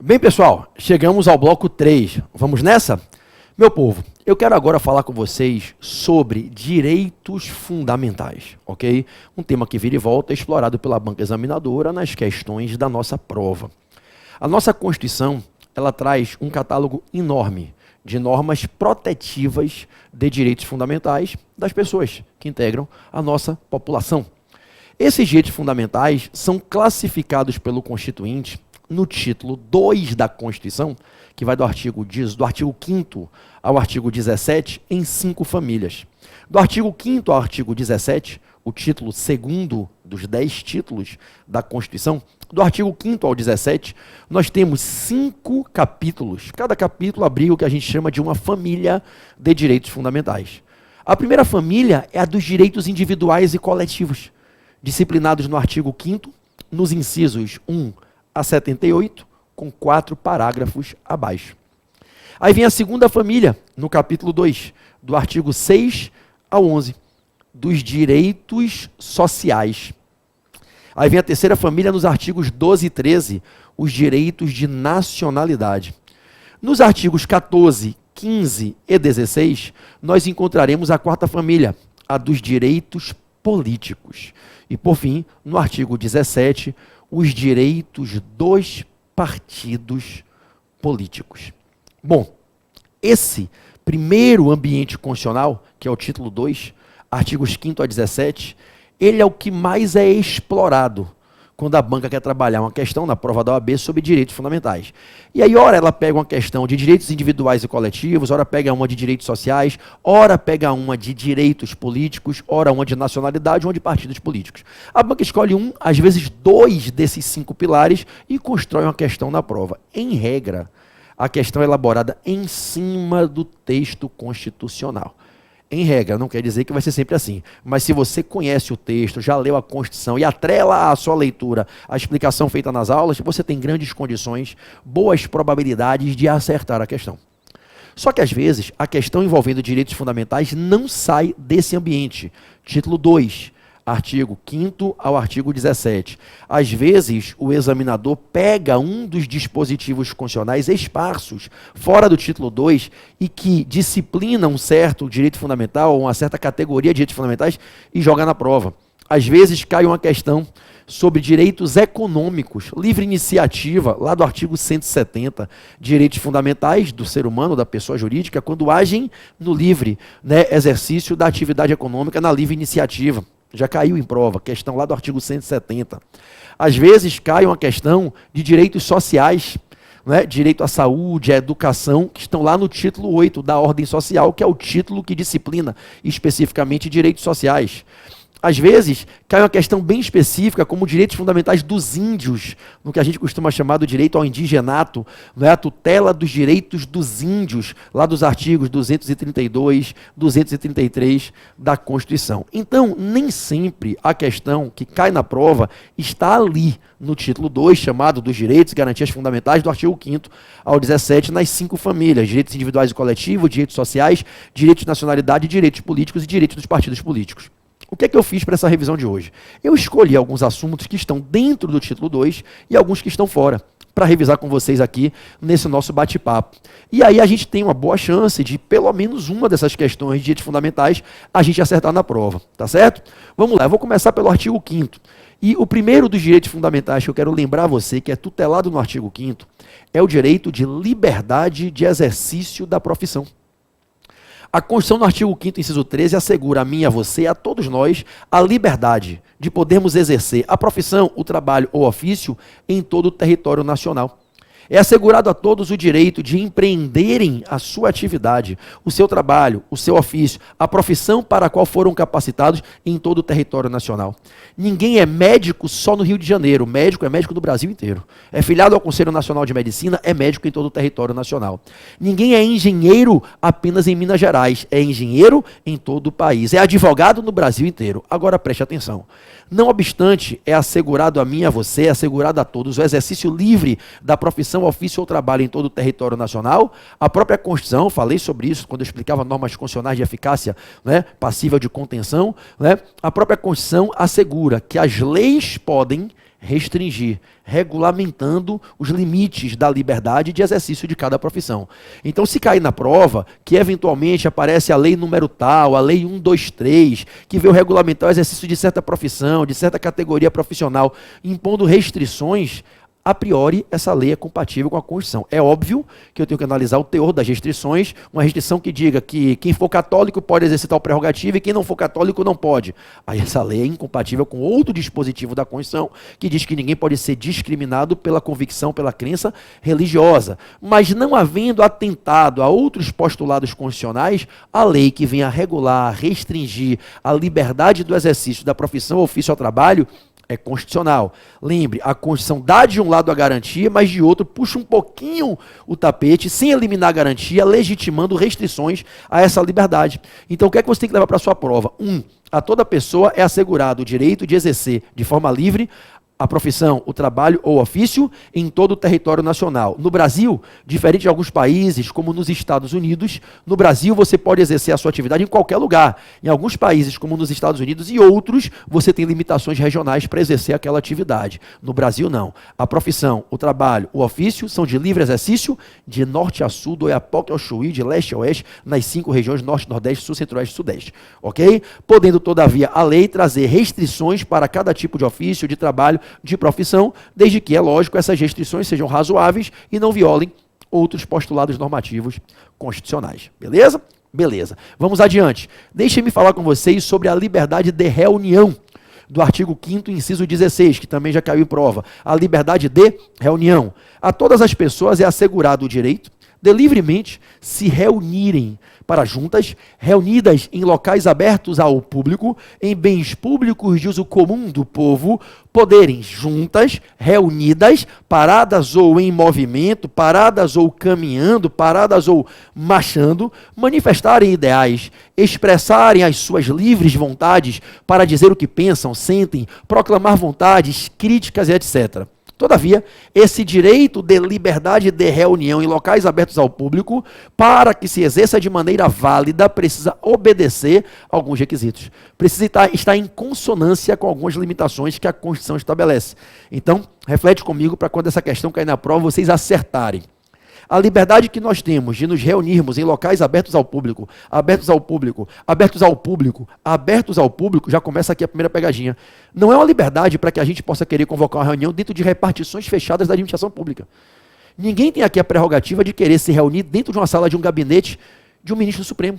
Bem, pessoal, chegamos ao bloco 3. Vamos nessa? Meu povo, eu quero agora falar com vocês sobre direitos fundamentais, ok? Um tema que vira e volta explorado pela banca examinadora nas questões da nossa prova. A nossa Constituição, ela traz um catálogo enorme de normas protetivas de direitos fundamentais das pessoas que integram a nossa população. Esses direitos fundamentais são classificados pelo Constituinte no título 2 da Constituição, que vai do artigo 5º ao artigo 17, em 5 famílias. Do artigo 5º ao artigo 17, o título 2º dos 10 títulos da Constituição, do artigo 5º ao 17, nós temos 5 capítulos. Cada capítulo abriga o que a gente chama de uma família de direitos fundamentais. A primeira família é a dos direitos individuais e coletivos, disciplinados no artigo 5º, nos incisos 1 a 78, com 4 parágrafos abaixo. Aí vem a segunda família, no capítulo 2, do artigo 6 ao 11, dos direitos sociais. Aí vem a terceira família, nos artigos 12 e 13, os direitos de nacionalidade. Nos artigos 14, 15 e 16, nós encontraremos a quarta família, a dos direitos políticos. E, por fim, no artigo 17, os direitos dos partidos políticos. Bom, esse primeiro ambiente constitucional, que é o título 2, artigos 5º a 17, ele é o que mais é explorado quando a banca quer trabalhar uma questão na prova da OAB sobre direitos fundamentais. E aí, ora ela pega uma questão de direitos individuais e coletivos, ora pega uma de direitos sociais, ora pega uma de direitos políticos, ora uma de nacionalidade, uma de partidos políticos. A banca escolhe um, às vezes 2 desses 5 pilares e constrói uma questão na prova. Em regra, a questão é elaborada em cima do texto constitucional. Em regra, não quer dizer que vai ser sempre assim, mas se você conhece o texto, já leu a Constituição e atrela à sua leitura a explicação feita nas aulas, você tem grandes condições, boas probabilidades de acertar a questão. Só que às vezes a questão envolvendo direitos fundamentais não sai desse ambiente. Título 2, artigo 5º ao artigo 17. Às vezes, o examinador pega um dos dispositivos constitucionais esparsos, fora do título 2, e que disciplina um certo direito fundamental, ou uma certa categoria de direitos fundamentais, e joga na prova. Às vezes, cai uma questão sobre direitos econômicos, livre iniciativa, lá do artigo 170, direitos fundamentais do ser humano, da pessoa jurídica, quando agem no livre, exercício da atividade econômica na livre iniciativa. Já caiu em prova, questão lá do artigo 170. Às vezes cai uma questão de direitos sociais, direito à saúde, à educação, que estão lá no título 8 da ordem social, que é o título que disciplina especificamente direitos sociais. Às vezes, cai uma questão bem específica, como direitos fundamentais dos índios, no que a gente costuma chamar do direito ao indigenato, a tutela dos direitos dos índios, lá dos artigos 232, 233 da Constituição. Então, nem sempre a questão que cai na prova está ali, no título 2, chamado dos direitos e garantias fundamentais, do artigo 5º ao 17, nas 5 famílias: direitos individuais e coletivos, direitos sociais, direitos de nacionalidade, direitos políticos e direitos dos partidos políticos. O que é que eu fiz para essa revisão de hoje? Eu escolhi alguns assuntos que estão dentro do título 2 e alguns que estão fora, para revisar com vocês aqui nesse nosso bate-papo. E aí a gente tem uma boa chance de, pelo menos uma dessas questões de direitos fundamentais, a gente acertar na prova, tá certo? Vamos lá, eu vou começar pelo artigo 5º. E o primeiro dos direitos fundamentais que eu quero lembrar a você, que é tutelado no artigo 5º, é o direito de liberdade de exercício da profissão. A Constituição, no artigo 5º, inciso 13, assegura a mim, a você, a todos nós, a liberdade de podermos exercer a profissão, o trabalho ou ofício em todo o território nacional. É assegurado a todos o direito de empreenderem a sua atividade, o seu trabalho, o seu ofício, a profissão para a qual foram capacitados em todo o território nacional. Ninguém é médico só no Rio de Janeiro, médico é médico do Brasil inteiro. É filiado ao Conselho Nacional de Medicina, é médico em todo o território nacional. Ninguém é engenheiro apenas em Minas Gerais, é engenheiro em todo o país. É advogado no Brasil inteiro. Agora preste atenção. Não obstante, é assegurado a mim, a você, é assegurado a todos o exercício livre da profissão, ofício ou trabalho em todo o território nacional. A própria Constituição, falei sobre isso quando eu explicava normas constitucionais de eficácia, passível de contenção, a própria Constituição assegura que as leis podem restringir, regulamentando os limites da liberdade de exercício de cada profissão. Então, se cair na prova, que eventualmente aparece a lei número tal, a lei 123, que veio regulamentar o exercício de certa profissão, de certa categoria profissional, impondo restrições, a priori, essa lei é compatível com a Constituição. É óbvio que eu tenho que analisar o teor das restrições, uma restrição que diga que quem for católico pode exercitar o prerrogativo e quem não for católico não pode. Aí essa lei é incompatível com outro dispositivo da Constituição, que diz que ninguém pode ser discriminado pela convicção, pela crença religiosa. Mas não havendo atentado a outros postulados constitucionais, a lei que venha regular, restringir a liberdade do exercício da profissão, ofício ou trabalho, é constitucional. Lembre, a Constituição dá de um lado a garantia, mas de outro puxa um pouquinho o tapete, sem eliminar a garantia, legitimando restrições a essa liberdade. Então, o que é que você tem que levar para a sua prova? A toda pessoa é assegurado o direito de exercer de forma livre a profissão, o trabalho ou ofício em todo o território nacional. No Brasil, diferente de alguns países, como nos Estados Unidos, no Brasil você pode exercer a sua atividade em qualquer lugar. Em alguns países, como nos Estados Unidos e outros, você tem limitações regionais para exercer aquela atividade. No Brasil, não. A profissão, o trabalho, o ofício são de livre exercício de norte a sul, do Oiapoque ao Chuí, de leste a oeste, nas 5 regiões norte, nordeste, sul, centro-oeste e sudeste. Ok? Podendo, todavia, a lei trazer restrições para cada tipo de ofício, de trabalho, de profissão, desde que, é lógico, essas restrições sejam razoáveis e não violem outros postulados normativos constitucionais. Beleza? Beleza. Vamos adiante. Deixem-me falar com vocês sobre a liberdade de reunião do artigo 5º, inciso 16, que também já caiu em prova. A liberdade de reunião. A todas as pessoas é assegurado o direito de livremente se reunirem para juntas, reunidas em locais abertos ao público, em bens públicos de uso comum do povo, poderem juntas, reunidas, paradas ou em movimento, paradas ou caminhando, paradas ou marchando, manifestarem ideais, expressarem as suas livres vontades para dizer o que pensam, sentem, proclamar vontades, críticas e etc. Todavia, esse direito de liberdade de reunião em locais abertos ao público, para que se exerça de maneira válida, precisa obedecer a alguns requisitos. Precisa estar em consonância com algumas limitações que a Constituição estabelece. Então, reflete comigo para quando essa questão cair na prova, vocês acertarem. A liberdade que nós temos de nos reunirmos em locais abertos ao público, abertos ao público, abertos ao público, abertos ao público, já começa aqui a primeira pegadinha. Não é uma liberdade para que a gente possa querer convocar uma reunião dentro de repartições fechadas da administração pública. Ninguém tem aqui a prerrogativa de querer se reunir dentro de uma sala de um gabinete de um ministro do Supremo.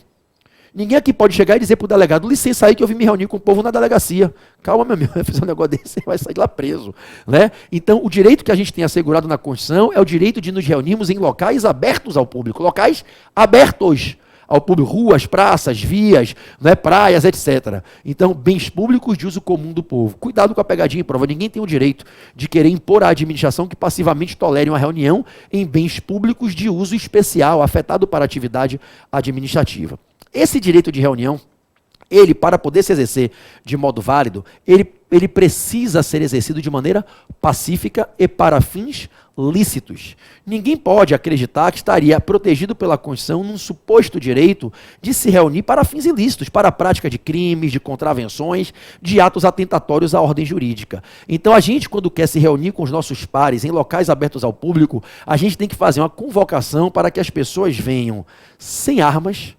Ninguém aqui pode chegar e dizer para o delegado, licença aí que eu vim me reunir com o povo na delegacia. Calma, meu amigo, vai fazer um negócio desse, você vai sair lá preso. Né? Então, o direito que a gente tem assegurado na Constituição é o direito de nos reunirmos em locais abertos ao público. Locais abertos ao público, ruas, praças, vias, né, praias, etc. Então, bens públicos de uso comum do povo. Cuidado com a pegadinha em prova. Ninguém tem o direito de querer impor à administração que passivamente tolere uma reunião em bens públicos de uso especial, afetado para a atividade administrativa. Esse direito de reunião, ele, para poder se exercer de modo válido, ele precisa ser exercido de maneira pacífica e para fins lícitos. Ninguém pode acreditar que estaria protegido pela Constituição num suposto direito de se reunir para fins ilícitos, para a prática de crimes, de contravenções, de atos atentatórios à ordem jurídica. Então, a gente, quando quer se reunir com os nossos pares em locais abertos ao público, a gente tem que fazer uma convocação para que as pessoas venham sem armas,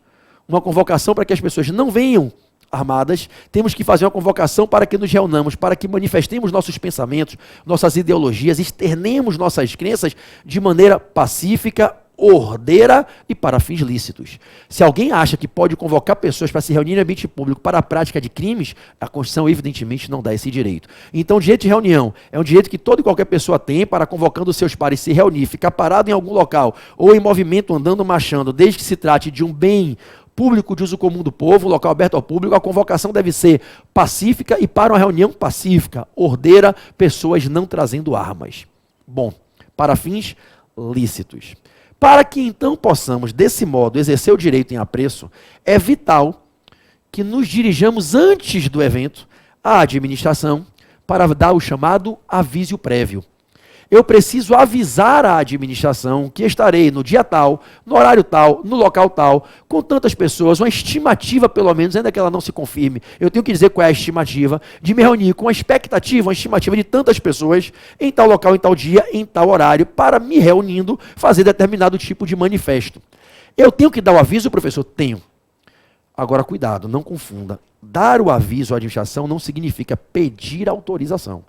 uma convocação para que as pessoas não venham armadas, temos que fazer uma convocação para que nos reunamos, para que manifestemos nossos pensamentos, nossas ideologias, externemos nossas crenças de maneira pacífica, ordeira e para fins lícitos. Se alguém acha que pode convocar pessoas para se reunir em ambiente público para a prática de crimes, a Constituição evidentemente não dá esse direito. Então, o direito de reunião é um direito que toda e qualquer pessoa tem para, convocando seus pares, se reunir, ficar parado em algum local ou em movimento, andando, marchando, desde que se trate de um bem público de uso comum do povo, local aberto ao público. A convocação deve ser pacífica e para uma reunião pacífica, ordeira, pessoas não trazendo armas. Bom, para fins lícitos. Para que então possamos, desse modo, exercer o direito em apreço, é vital que nos dirijamos antes do evento à administração para dar o chamado aviso prévio. eu preciso avisar a administração que estarei no dia tal, no horário tal, no local tal, com tantas pessoas, uma estimativa pelo menos, ainda que ela não se confirme, eu tenho que dizer qual é a estimativa, de me reunir com a expectativa, uma estimativa de tantas pessoas, em tal local, em tal dia, em tal horário, para me reunindo, fazer determinado tipo de manifesto. Eu tenho que dar o aviso, professor? Tenho. Agora, cuidado, não confunda. Dar o aviso à administração não significa pedir autorização.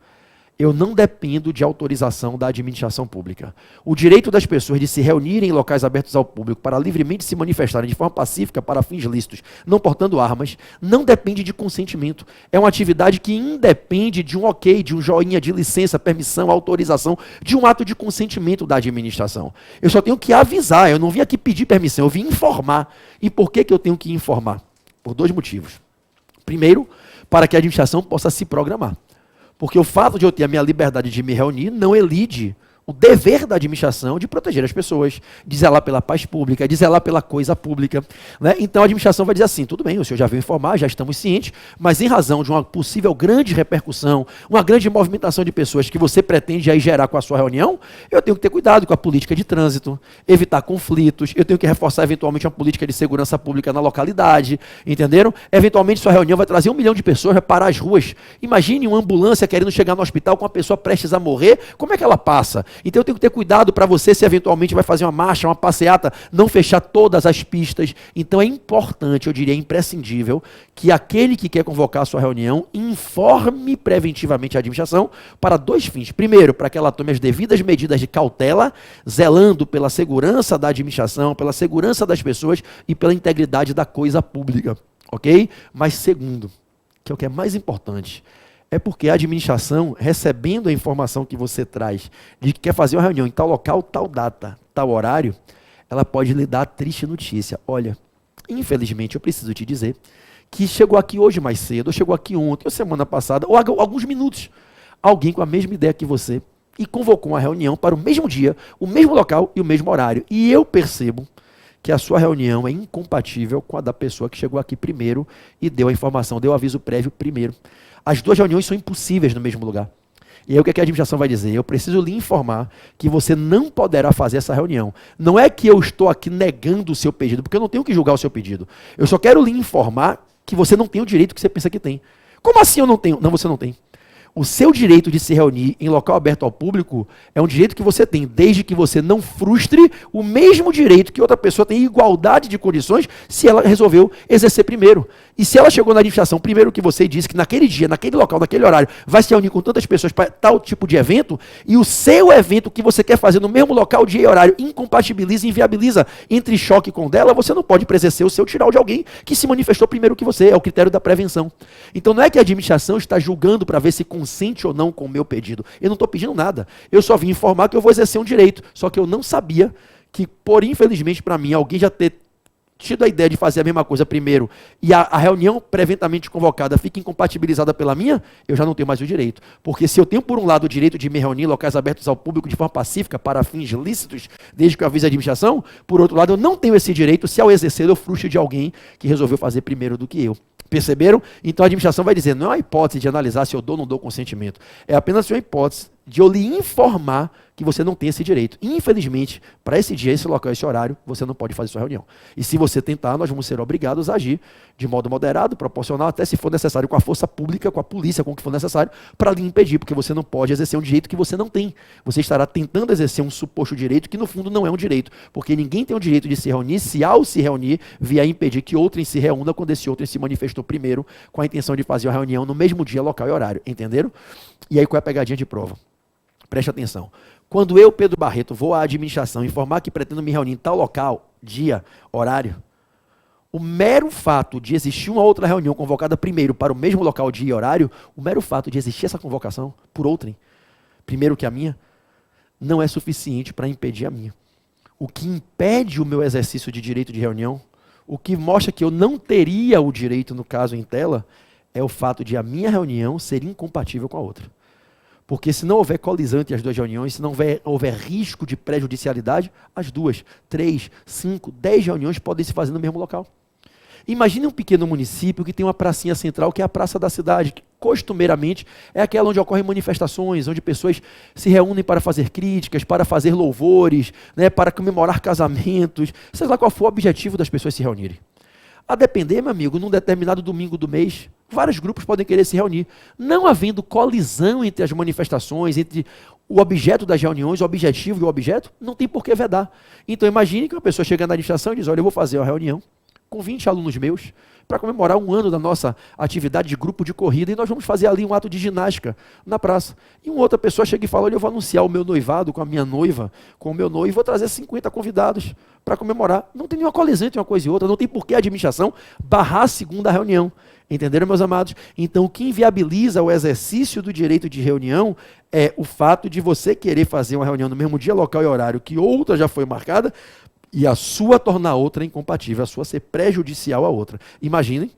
Eu não dependo de autorização da administração pública. O direito das pessoas de se reunirem em locais abertos ao público para livremente se manifestarem de forma pacífica para fins lícitos, não portando armas, não depende de consentimento. É uma atividade que independe de um ok, de um joinha, de licença, permissão, autorização, de um ato de consentimento da administração. Eu só tenho que avisar, eu não vim aqui pedir permissão, eu vim informar. E por que eu tenho que informar? Por dois motivos. Primeiro, para que a administração possa se programar. Porque o fato de eu ter a minha liberdade de me reunir não elide o dever da administração de proteger as pessoas, de zelar pela paz pública, de zelar pela coisa pública. Né? Então a administração vai dizer assim, tudo bem, o senhor já veio informar, já estamos cientes, mas em razão de uma possível grande repercussão, uma grande movimentação de pessoas que você pretende aí gerar com a sua reunião, eu tenho que ter cuidado com a política de trânsito, evitar conflitos, eu tenho que reforçar eventualmente uma política de segurança pública na localidade, entenderam? Eventualmente sua reunião vai trazer 1 milhão de pessoas, vai parar as ruas. Imagine uma ambulância querendo chegar no hospital com uma pessoa prestes a morrer, como é que ela passa? Então eu tenho que ter cuidado para você, se eventualmente vai fazer uma marcha, uma passeata, não fechar todas as pistas. Então é importante, eu diria imprescindível, que aquele que quer convocar a sua reunião informe preventivamente a administração para 2 fins. Primeiro, para que ela tome as devidas medidas de cautela, zelando pela segurança da administração, pela segurança das pessoas e pela integridade da coisa pública. Ok? Mas segundo, que é o que é mais importante, é porque a administração, recebendo a informação que você traz de que quer fazer uma reunião em tal local, tal data, tal horário, ela pode lhe dar a triste notícia. Olha, infelizmente eu preciso te dizer que chegou aqui hoje mais cedo, ou chegou aqui ontem, ou semana passada, ou alguns minutos, alguém com a mesma ideia que você e convocou uma reunião para o mesmo dia, o mesmo local e o mesmo horário. E eu percebo que a sua reunião é incompatível com a da pessoa que chegou aqui primeiro e deu a informação, deu o aviso prévio primeiro. As 2 reuniões são impossíveis no mesmo lugar. E aí o que a administração vai dizer? Eu preciso lhe informar que você não poderá fazer essa reunião. Não é que eu estou aqui negando o seu pedido, porque eu não tenho que julgar o seu pedido. Eu só quero lhe informar que você não tem o direito que você pensa que tem. Como assim eu não tenho? Não, você não tem. O seu direito de se reunir em local aberto ao público é um direito que você tem, desde que você não frustre o mesmo direito que outra pessoa tem, igualdade de condições, se ela resolveu exercer primeiro. E se ela chegou na administração primeiro que você disse que naquele dia, naquele local, naquele horário, vai se reunir com tantas pessoas para tal tipo de evento, e o seu evento que você quer fazer no mesmo local, dia e horário, incompatibiliza, inviabiliza, entre choque com o dela, você não pode exercer o seu tirar de alguém que se manifestou primeiro que você, é o critério da prevenção. Então não é que a administração está julgando para ver se consente ou não com o meu pedido. Eu não estou pedindo nada. Eu só vim informar que eu vou exercer um direito. Só que eu não sabia que, por infelizmente para mim, alguém já ter tido a ideia de fazer a mesma coisa primeiro e a reunião preventivamente convocada fica incompatibilizada pela minha, eu já não tenho mais o direito. Porque se eu tenho, por um lado, o direito de me reunir em locais abertos ao público de forma pacífica para fins lícitos, desde que eu avise a administração, por outro lado, eu não tenho esse direito se ao exercer eu frustre de alguém que resolveu fazer primeiro do que eu. Perceberam? Então a administração vai dizer, não é uma hipótese de analisar se eu dou ou não dou consentimento. É apenas uma hipótese de eu lhe informar que você não tem esse direito. Infelizmente, para esse dia, esse local, esse horário, você não pode fazer sua reunião. E se você tentar, nós vamos ser obrigados a agir de modo moderado, proporcional, até se for necessário, com a força pública, com a polícia, com o que for necessário, para lhe impedir, porque você não pode exercer um direito que você não tem. Você estará tentando exercer um suposto direito que, no fundo, não é um direito. Porque ninguém tem o direito de se reunir se, ao se reunir, vier impedir que outrem se reúna quando esse outrem se manifestou primeiro com a intenção de fazer uma reunião no mesmo dia, local e horário. Entenderam? E aí, qual é a pegadinha de prova? Preste atenção. Quando eu, Pedro Barreto, vou à administração informar que pretendo me reunir em tal local, dia, horário, o mero fato de existir uma outra reunião convocada primeiro para o mesmo local, dia e horário, o mero fato de existir essa convocação por outrem, primeiro que a minha, não é suficiente para impedir a minha. O que impede o meu exercício de direito de reunião, o que mostra que eu não teria o direito, no caso em tela, é o fato de a minha reunião ser incompatível com a outra. Porque se não houver colisão entre as 2 reuniões, se não houver risco de prejudicialidade, as 2, 3, 5, 10 reuniões podem se fazer no mesmo local. Imagine um pequeno município que tem uma pracinha central, que é a praça da cidade. costumeiramente, é aquela onde ocorrem manifestações, onde pessoas se reúnem para fazer críticas, para fazer louvores, né, para comemorar casamentos, seja lá qual for o objetivo das pessoas se reunirem. A depender, meu amigo, num determinado domingo do mês, vários grupos podem querer se reunir. Não havendo colisão entre as manifestações, entre o objeto das reuniões, o objetivo e o objeto, não tem por que vedar. Então imagine que uma pessoa chega na administração e diz, olha, eu vou fazer uma reunião com 20 alunos meus para comemorar 1 ano da nossa atividade de grupo de corrida e nós vamos fazer ali um ato de ginástica na praça. E uma outra pessoa chega e fala, olha, eu vou anunciar o meu noivado com a minha noiva, com o meu noivo, e vou trazer 50 convidados para comemorar. Não tem nenhuma colisão entre uma coisa e outra, não tem por que a administração barrar a segunda reunião. Entenderam, meus amados? Então, o que inviabiliza o exercício do direito de reunião é o fato de você querer fazer uma reunião no mesmo dia, local e horário que outra já foi marcada, e a sua tornar outra incompatível, a sua ser prejudicial à outra. Imaginem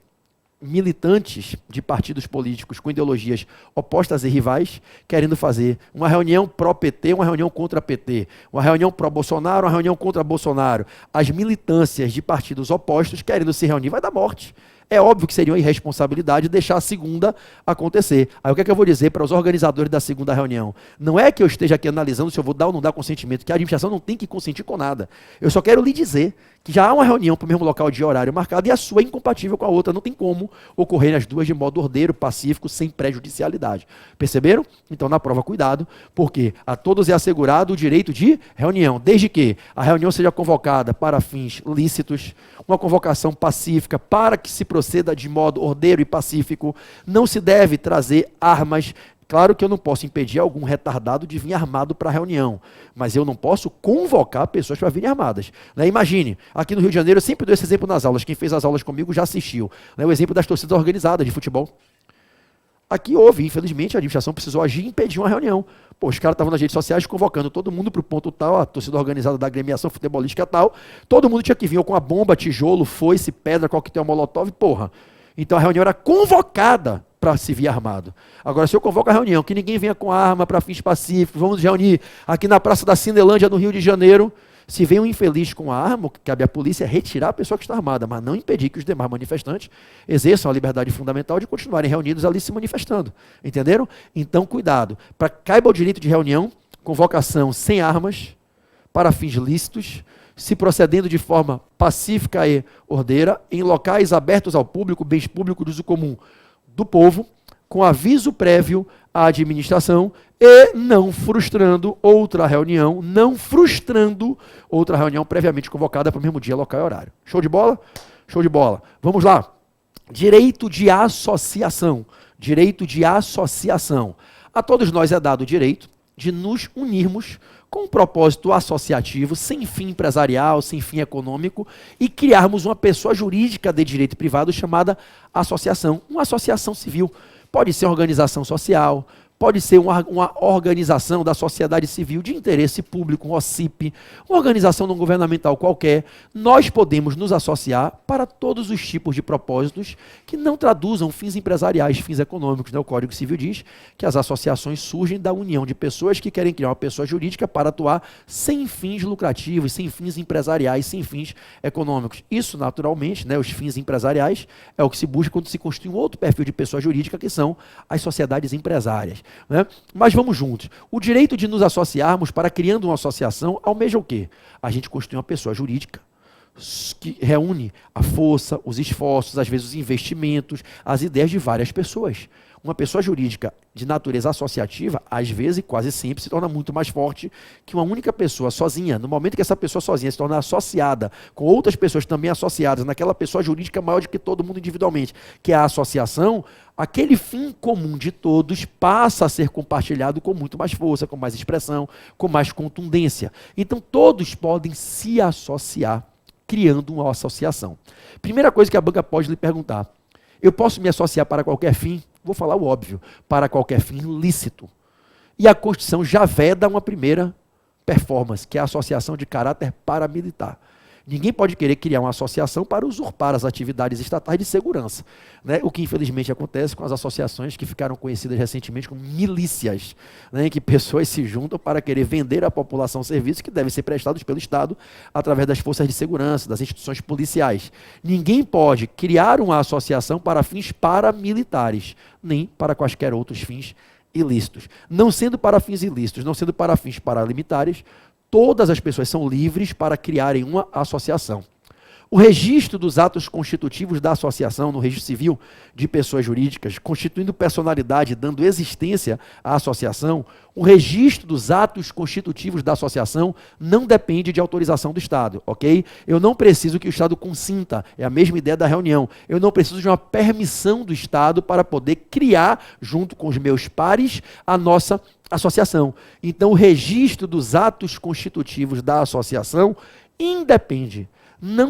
militantes de partidos políticos com ideologias opostas e rivais querendo fazer uma reunião pró-PT, uma reunião contra PT, uma reunião pró-Bolsonaro, uma reunião contra Bolsonaro. As militâncias de partidos opostos querendo se reunir, vai dar morte. É óbvio que seria uma irresponsabilidade deixar a segunda acontecer. Aí o que é que eu vou dizer para os organizadores da segunda reunião? Não é que eu esteja aqui analisando se eu vou dar ou não dar consentimento, que a administração não tem que consentir com nada. Eu só quero lhe dizer que já há uma reunião para o mesmo local de horário marcado e a sua é incompatível com a outra. Não tem como ocorrer as duas de modo ordeiro, pacífico, sem prejudicialidade. Perceberam? Então, na prova, cuidado, porque a todos é assegurado o direito de reunião, desde que a reunião seja convocada para fins lícitos, uma convocação pacífica para que se proceda de modo ordeiro e pacífico. Não se deve trazer armas. Claro que eu não posso impedir algum retardado de vir armado para a reunião, mas eu não posso convocar pessoas para virem armadas. Né? Imagine, aqui no Rio de Janeiro, eu sempre dou esse exemplo nas aulas, quem fez as aulas comigo já assistiu, né? O exemplo das torcidas organizadas de futebol. Aqui houve, infelizmente, a administração precisou agir e impedir uma reunião. Pô, os caras estavam nas redes sociais convocando todo mundo para o ponto tal, a torcida organizada da agremiação futebolística tal, todo mundo tinha que vir ou com a bomba, tijolo, foice, pedra, coquetel molotov, porra. Então a reunião era convocada para se vir armado. Agora, se eu convoco a reunião, que ninguém venha com arma para fins pacíficos, vamos reunir aqui na Praça da Cinelândia, no Rio de Janeiro, se vem um infeliz com a arma, o que cabe à polícia é retirar a pessoa que está armada, mas não impedir que os demais manifestantes exerçam a liberdade fundamental de continuarem reunidos ali se manifestando. Entenderam? Então, cuidado. Para caiba o direito de reunião, convocação sem armas, para fins lícitos, se procedendo de forma pacífica e ordeira, em locais abertos ao público, bens públicos de uso comum do povo, com aviso prévio à administração e não frustrando outra reunião, previamente convocada para o mesmo dia, local e horário. Show de bola? Show de bola. Vamos lá. Direito de associação. Direito de associação. A todos nós é dado o direito de nos unirmos com um propósito associativo, sem fim empresarial, sem fim econômico, e criarmos uma pessoa jurídica de direito privado chamada associação. Uma associação civil. Pode ser uma organização social, pode ser uma organização da sociedade civil de interesse público, um OCIP, uma organização não governamental qualquer. Nós podemos nos associar para todos os tipos de propósitos que não traduzam fins empresariais, fins econômicos. Né? O Código Civil diz que as associações surgem da união de pessoas que querem criar uma pessoa jurídica para atuar sem fins lucrativos, sem fins empresariais, sem fins econômicos. Isso, naturalmente, né, os fins empresariais, é o que se busca quando se constitui um outro perfil de pessoa jurídica, que são as sociedades empresárias. Né? Mas vamos juntos. O direito de nos associarmos para criando uma associação almeja o quê? A gente constitui uma pessoa jurídica que reúne a força, os esforços, às vezes os investimentos, as ideias de várias pessoas. Uma pessoa jurídica de natureza associativa, às vezes e quase sempre, se torna muito mais forte que uma única pessoa sozinha. No momento que essa pessoa sozinha se torna associada com outras pessoas também associadas naquela pessoa jurídica maior do que todo mundo individualmente, que é a associação, aquele fim comum de todos passa a ser compartilhado com muito mais força, com mais expressão, com mais contundência. Então todos podem se associar, criando uma associação. Primeira coisa que a banca pode lhe perguntar: eu posso me associar para qualquer fim? Vou falar o óbvio, para qualquer fim lícito. E a Constituição já veda uma primeira performance, que é a associação de caráter paramilitar. Ninguém pode querer criar uma associação para usurpar as atividades estatais de segurança, né? O que infelizmente acontece com as associações que ficaram conhecidas recentemente como milícias, né? Em que pessoas se juntam para querer vender à população serviços que devem ser prestados pelo Estado através das forças de segurança, das instituições policiais. Ninguém pode criar uma associação para fins paramilitares, nem para quaisquer outros fins ilícitos. Não sendo para fins ilícitos, não sendo para fins paramilitares, todas as pessoas são livres para criarem uma associação. O registro dos atos constitutivos da associação no registro civil de pessoas jurídicas, constituindo personalidade, dando existência à associação, o registro dos atos constitutivos da associação não depende de autorização do Estado, ok? Eu não preciso que o Estado consinta, é a mesma ideia da reunião. Eu não preciso de uma permissão do Estado para poder criar, junto com os meus pares, a nossa associação. Então, o registro dos atos constitutivos da associação não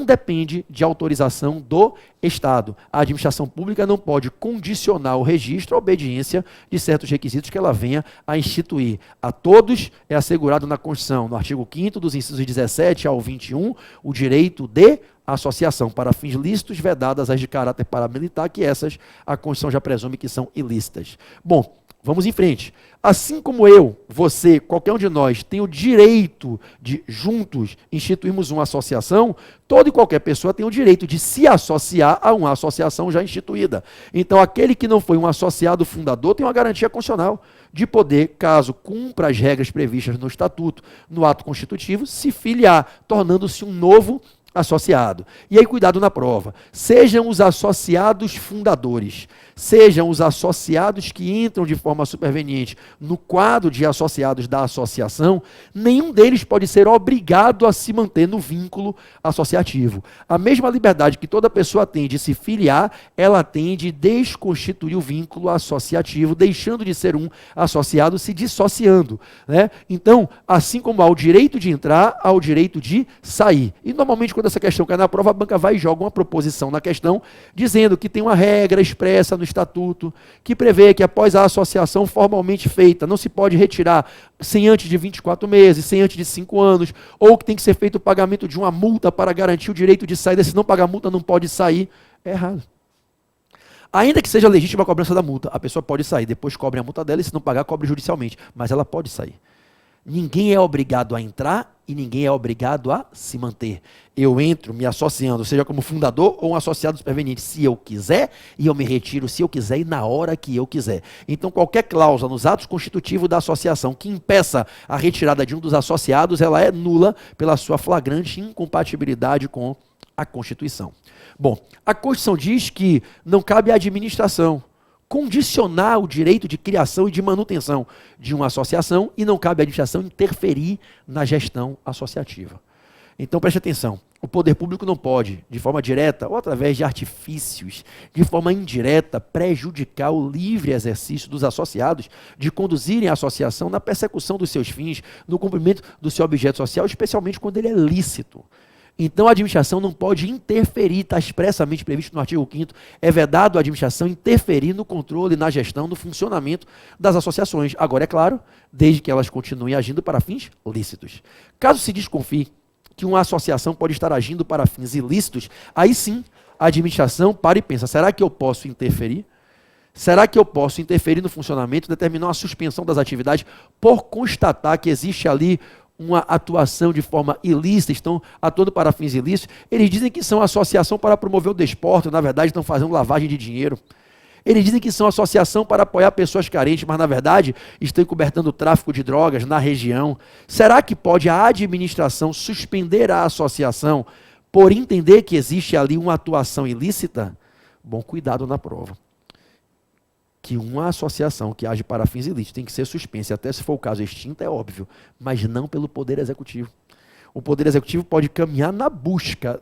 depende de autorização do Estado. A administração pública não pode condicionar o registro à obediência de certos requisitos que ela venha a instituir. A todos é assegurado na Constituição, no artigo 5º, dos incisos 17 ao 21, o direito de associação para fins lícitos, vedadas as de caráter paramilitar, que essas a Constituição já presume que são ilícitas. Bom, vamos em frente. Assim como eu, você, qualquer um de nós tem o direito de, juntos, instituirmos uma associação, toda e qualquer pessoa tem o direito de se associar a uma associação já instituída. Então, aquele que não foi um associado fundador tem uma garantia constitucional de poder, caso cumpra as regras previstas no Estatuto, no ato constitutivo, se filiar, tornando-se um novo associado. E aí, cuidado na prova. Sejam os associados fundadores, sejam os associados que entram de forma superveniente no quadro de associados da associação, nenhum deles pode ser obrigado a se manter no vínculo associativo. A mesma liberdade que toda pessoa tem de se filiar, ela tem de desconstituir o vínculo associativo, deixando de ser um associado, se dissociando, né? Então, assim como há o direito de entrar, há o direito de sair. E normalmente, quando essa questão cai na prova, a banca vai e joga uma proposição na questão, dizendo que tem uma regra expressa no Estatuto, que prevê que após a associação formalmente feita, não se pode retirar sem antes de 24 meses, sem antes de 5 anos, ou que tem que ser feito o pagamento de uma multa para garantir o direito de saída, se não pagar multa não pode sair. É errado. Ainda que seja legítima a cobrança da multa, a pessoa pode sair, depois cobre a multa dela e se não pagar, cobre judicialmente, mas ela pode sair. Ninguém é obrigado a entrar e ninguém é obrigado a se manter. Eu entro me associando, seja como fundador ou um associado superveniente, se eu quiser, e eu me retiro se eu quiser e na hora que eu quiser. Então, qualquer cláusula nos atos constitutivos da associação que impeça a retirada de um dos associados, ela é nula pela sua flagrante incompatibilidade com a Constituição. Bom, a Constituição diz que não cabe à administração condicionar o direito de criação e de manutenção de uma associação e não cabe à administração interferir na gestão associativa. Então preste atenção, o poder público não pode, de forma direta ou através de artifícios, de forma indireta, prejudicar o livre exercício dos associados de conduzirem a associação na persecução dos seus fins, no cumprimento do seu objeto social, especialmente quando ele é lícito. Então a administração não pode interferir, está expressamente previsto no artigo 5º, é vedado à administração interferir no controle, na gestão, no funcionamento das associações. Agora, é claro, desde que elas continuem agindo para fins lícitos. Caso se desconfie que uma associação pode estar agindo para fins ilícitos, aí sim a administração para e pensa, será que eu posso interferir? Será que eu posso interferir no funcionamento, determinar uma suspensão das atividades por constatar que existe ali uma atuação de forma ilícita, estão atuando para fins ilícitos? Eles dizem que são associação para promover o desporto, na verdade estão fazendo lavagem de dinheiro. Eles dizem que são associação para apoiar pessoas carentes, mas na verdade estão encobertando o tráfico de drogas na região. Será que pode a administração suspender a associação por entender que existe ali uma atuação ilícita? Bom, cuidado na prova. Que uma associação que age para fins ilícitos tem que ser suspensa, até se for o caso extinta, é óbvio, mas não pelo Poder Executivo. O Poder Executivo pode caminhar na busca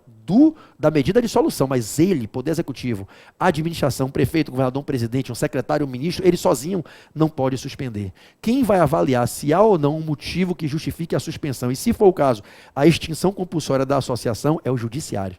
da medida de solução, mas ele, Poder Executivo, a administração, prefeito, governador, um presidente, um secretário, um ministro, ele sozinho não pode suspender. Quem vai avaliar se há ou não um motivo que justifique a suspensão, e se for o caso, a extinção compulsória da associação, é o Judiciário.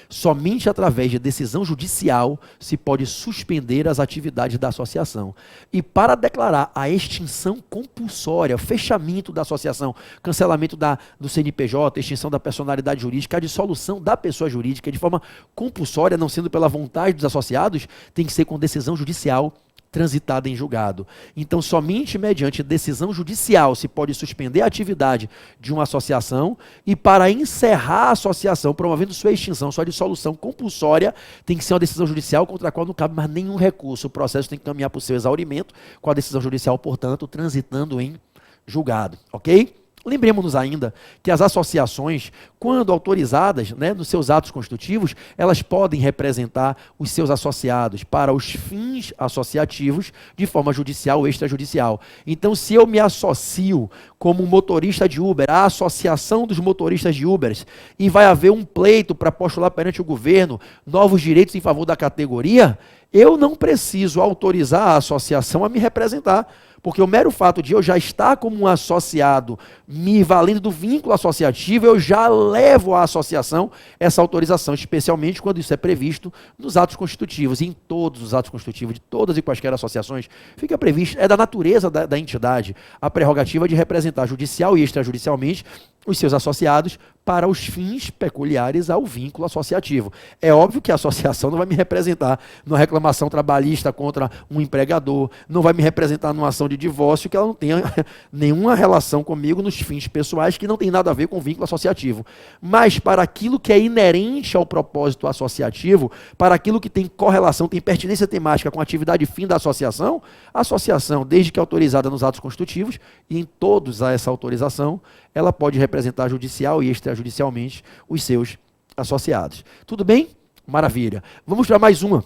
Somente através de decisão judicial se pode suspender as atividades da associação. E para declarar a extinção compulsória, o fechamento da associação, cancelamento do CNPJ, extinção da personalidade jurídica, a dissolução da pessoa jurídica de forma compulsória, não sendo pela vontade dos associados, tem que ser com decisão judicial transitada em julgado. Então, somente mediante decisão judicial se pode suspender a atividade de uma associação e para encerrar a associação, promovendo sua extinção, sua dissolução compulsória, tem que ser uma decisão judicial contra a qual não cabe mais nenhum recurso. O processo tem que caminhar para o seu exaurimento, com a decisão judicial, portanto, transitando em julgado. Ok? Lembremos-nos ainda que as associações, quando autorizadas, nos seus atos constitutivos, elas podem representar os seus associados para os fins associativos de forma judicial ou extrajudicial. Então, se eu me associo como um motorista de Uber, à associação dos motoristas de Uber, e vai haver um pleito para postular perante o governo novos direitos em favor da categoria, eu não preciso autorizar a associação a me representar. Porque o mero fato de eu já estar como um associado, me valendo do vínculo associativo, eu já levo à associação essa autorização, especialmente quando isso é previsto nos atos constitutivos. E em todos os atos constitutivos de todas e quaisquer associações, fica previsto, é da natureza da entidade, a prerrogativa de representar judicial e extrajudicialmente os seus associados para os fins peculiares ao vínculo associativo. É óbvio que a associação não vai me representar numa reclamação trabalhista contra um empregador, não vai me representar numa ação de divórcio que ela não tenha nenhuma relação comigo nos fins pessoais que não tem nada a ver com o vínculo associativo. Mas para aquilo que é inerente ao propósito associativo, para aquilo que tem correlação, tem pertinência temática com a atividade fim da associação, a associação, desde que autorizada nos atos constitutivos, e em todos há essa autorização, ela pode representar judicial e extrajudicialmente os seus associados. Tudo bem? Maravilha. Vamos para mais uma.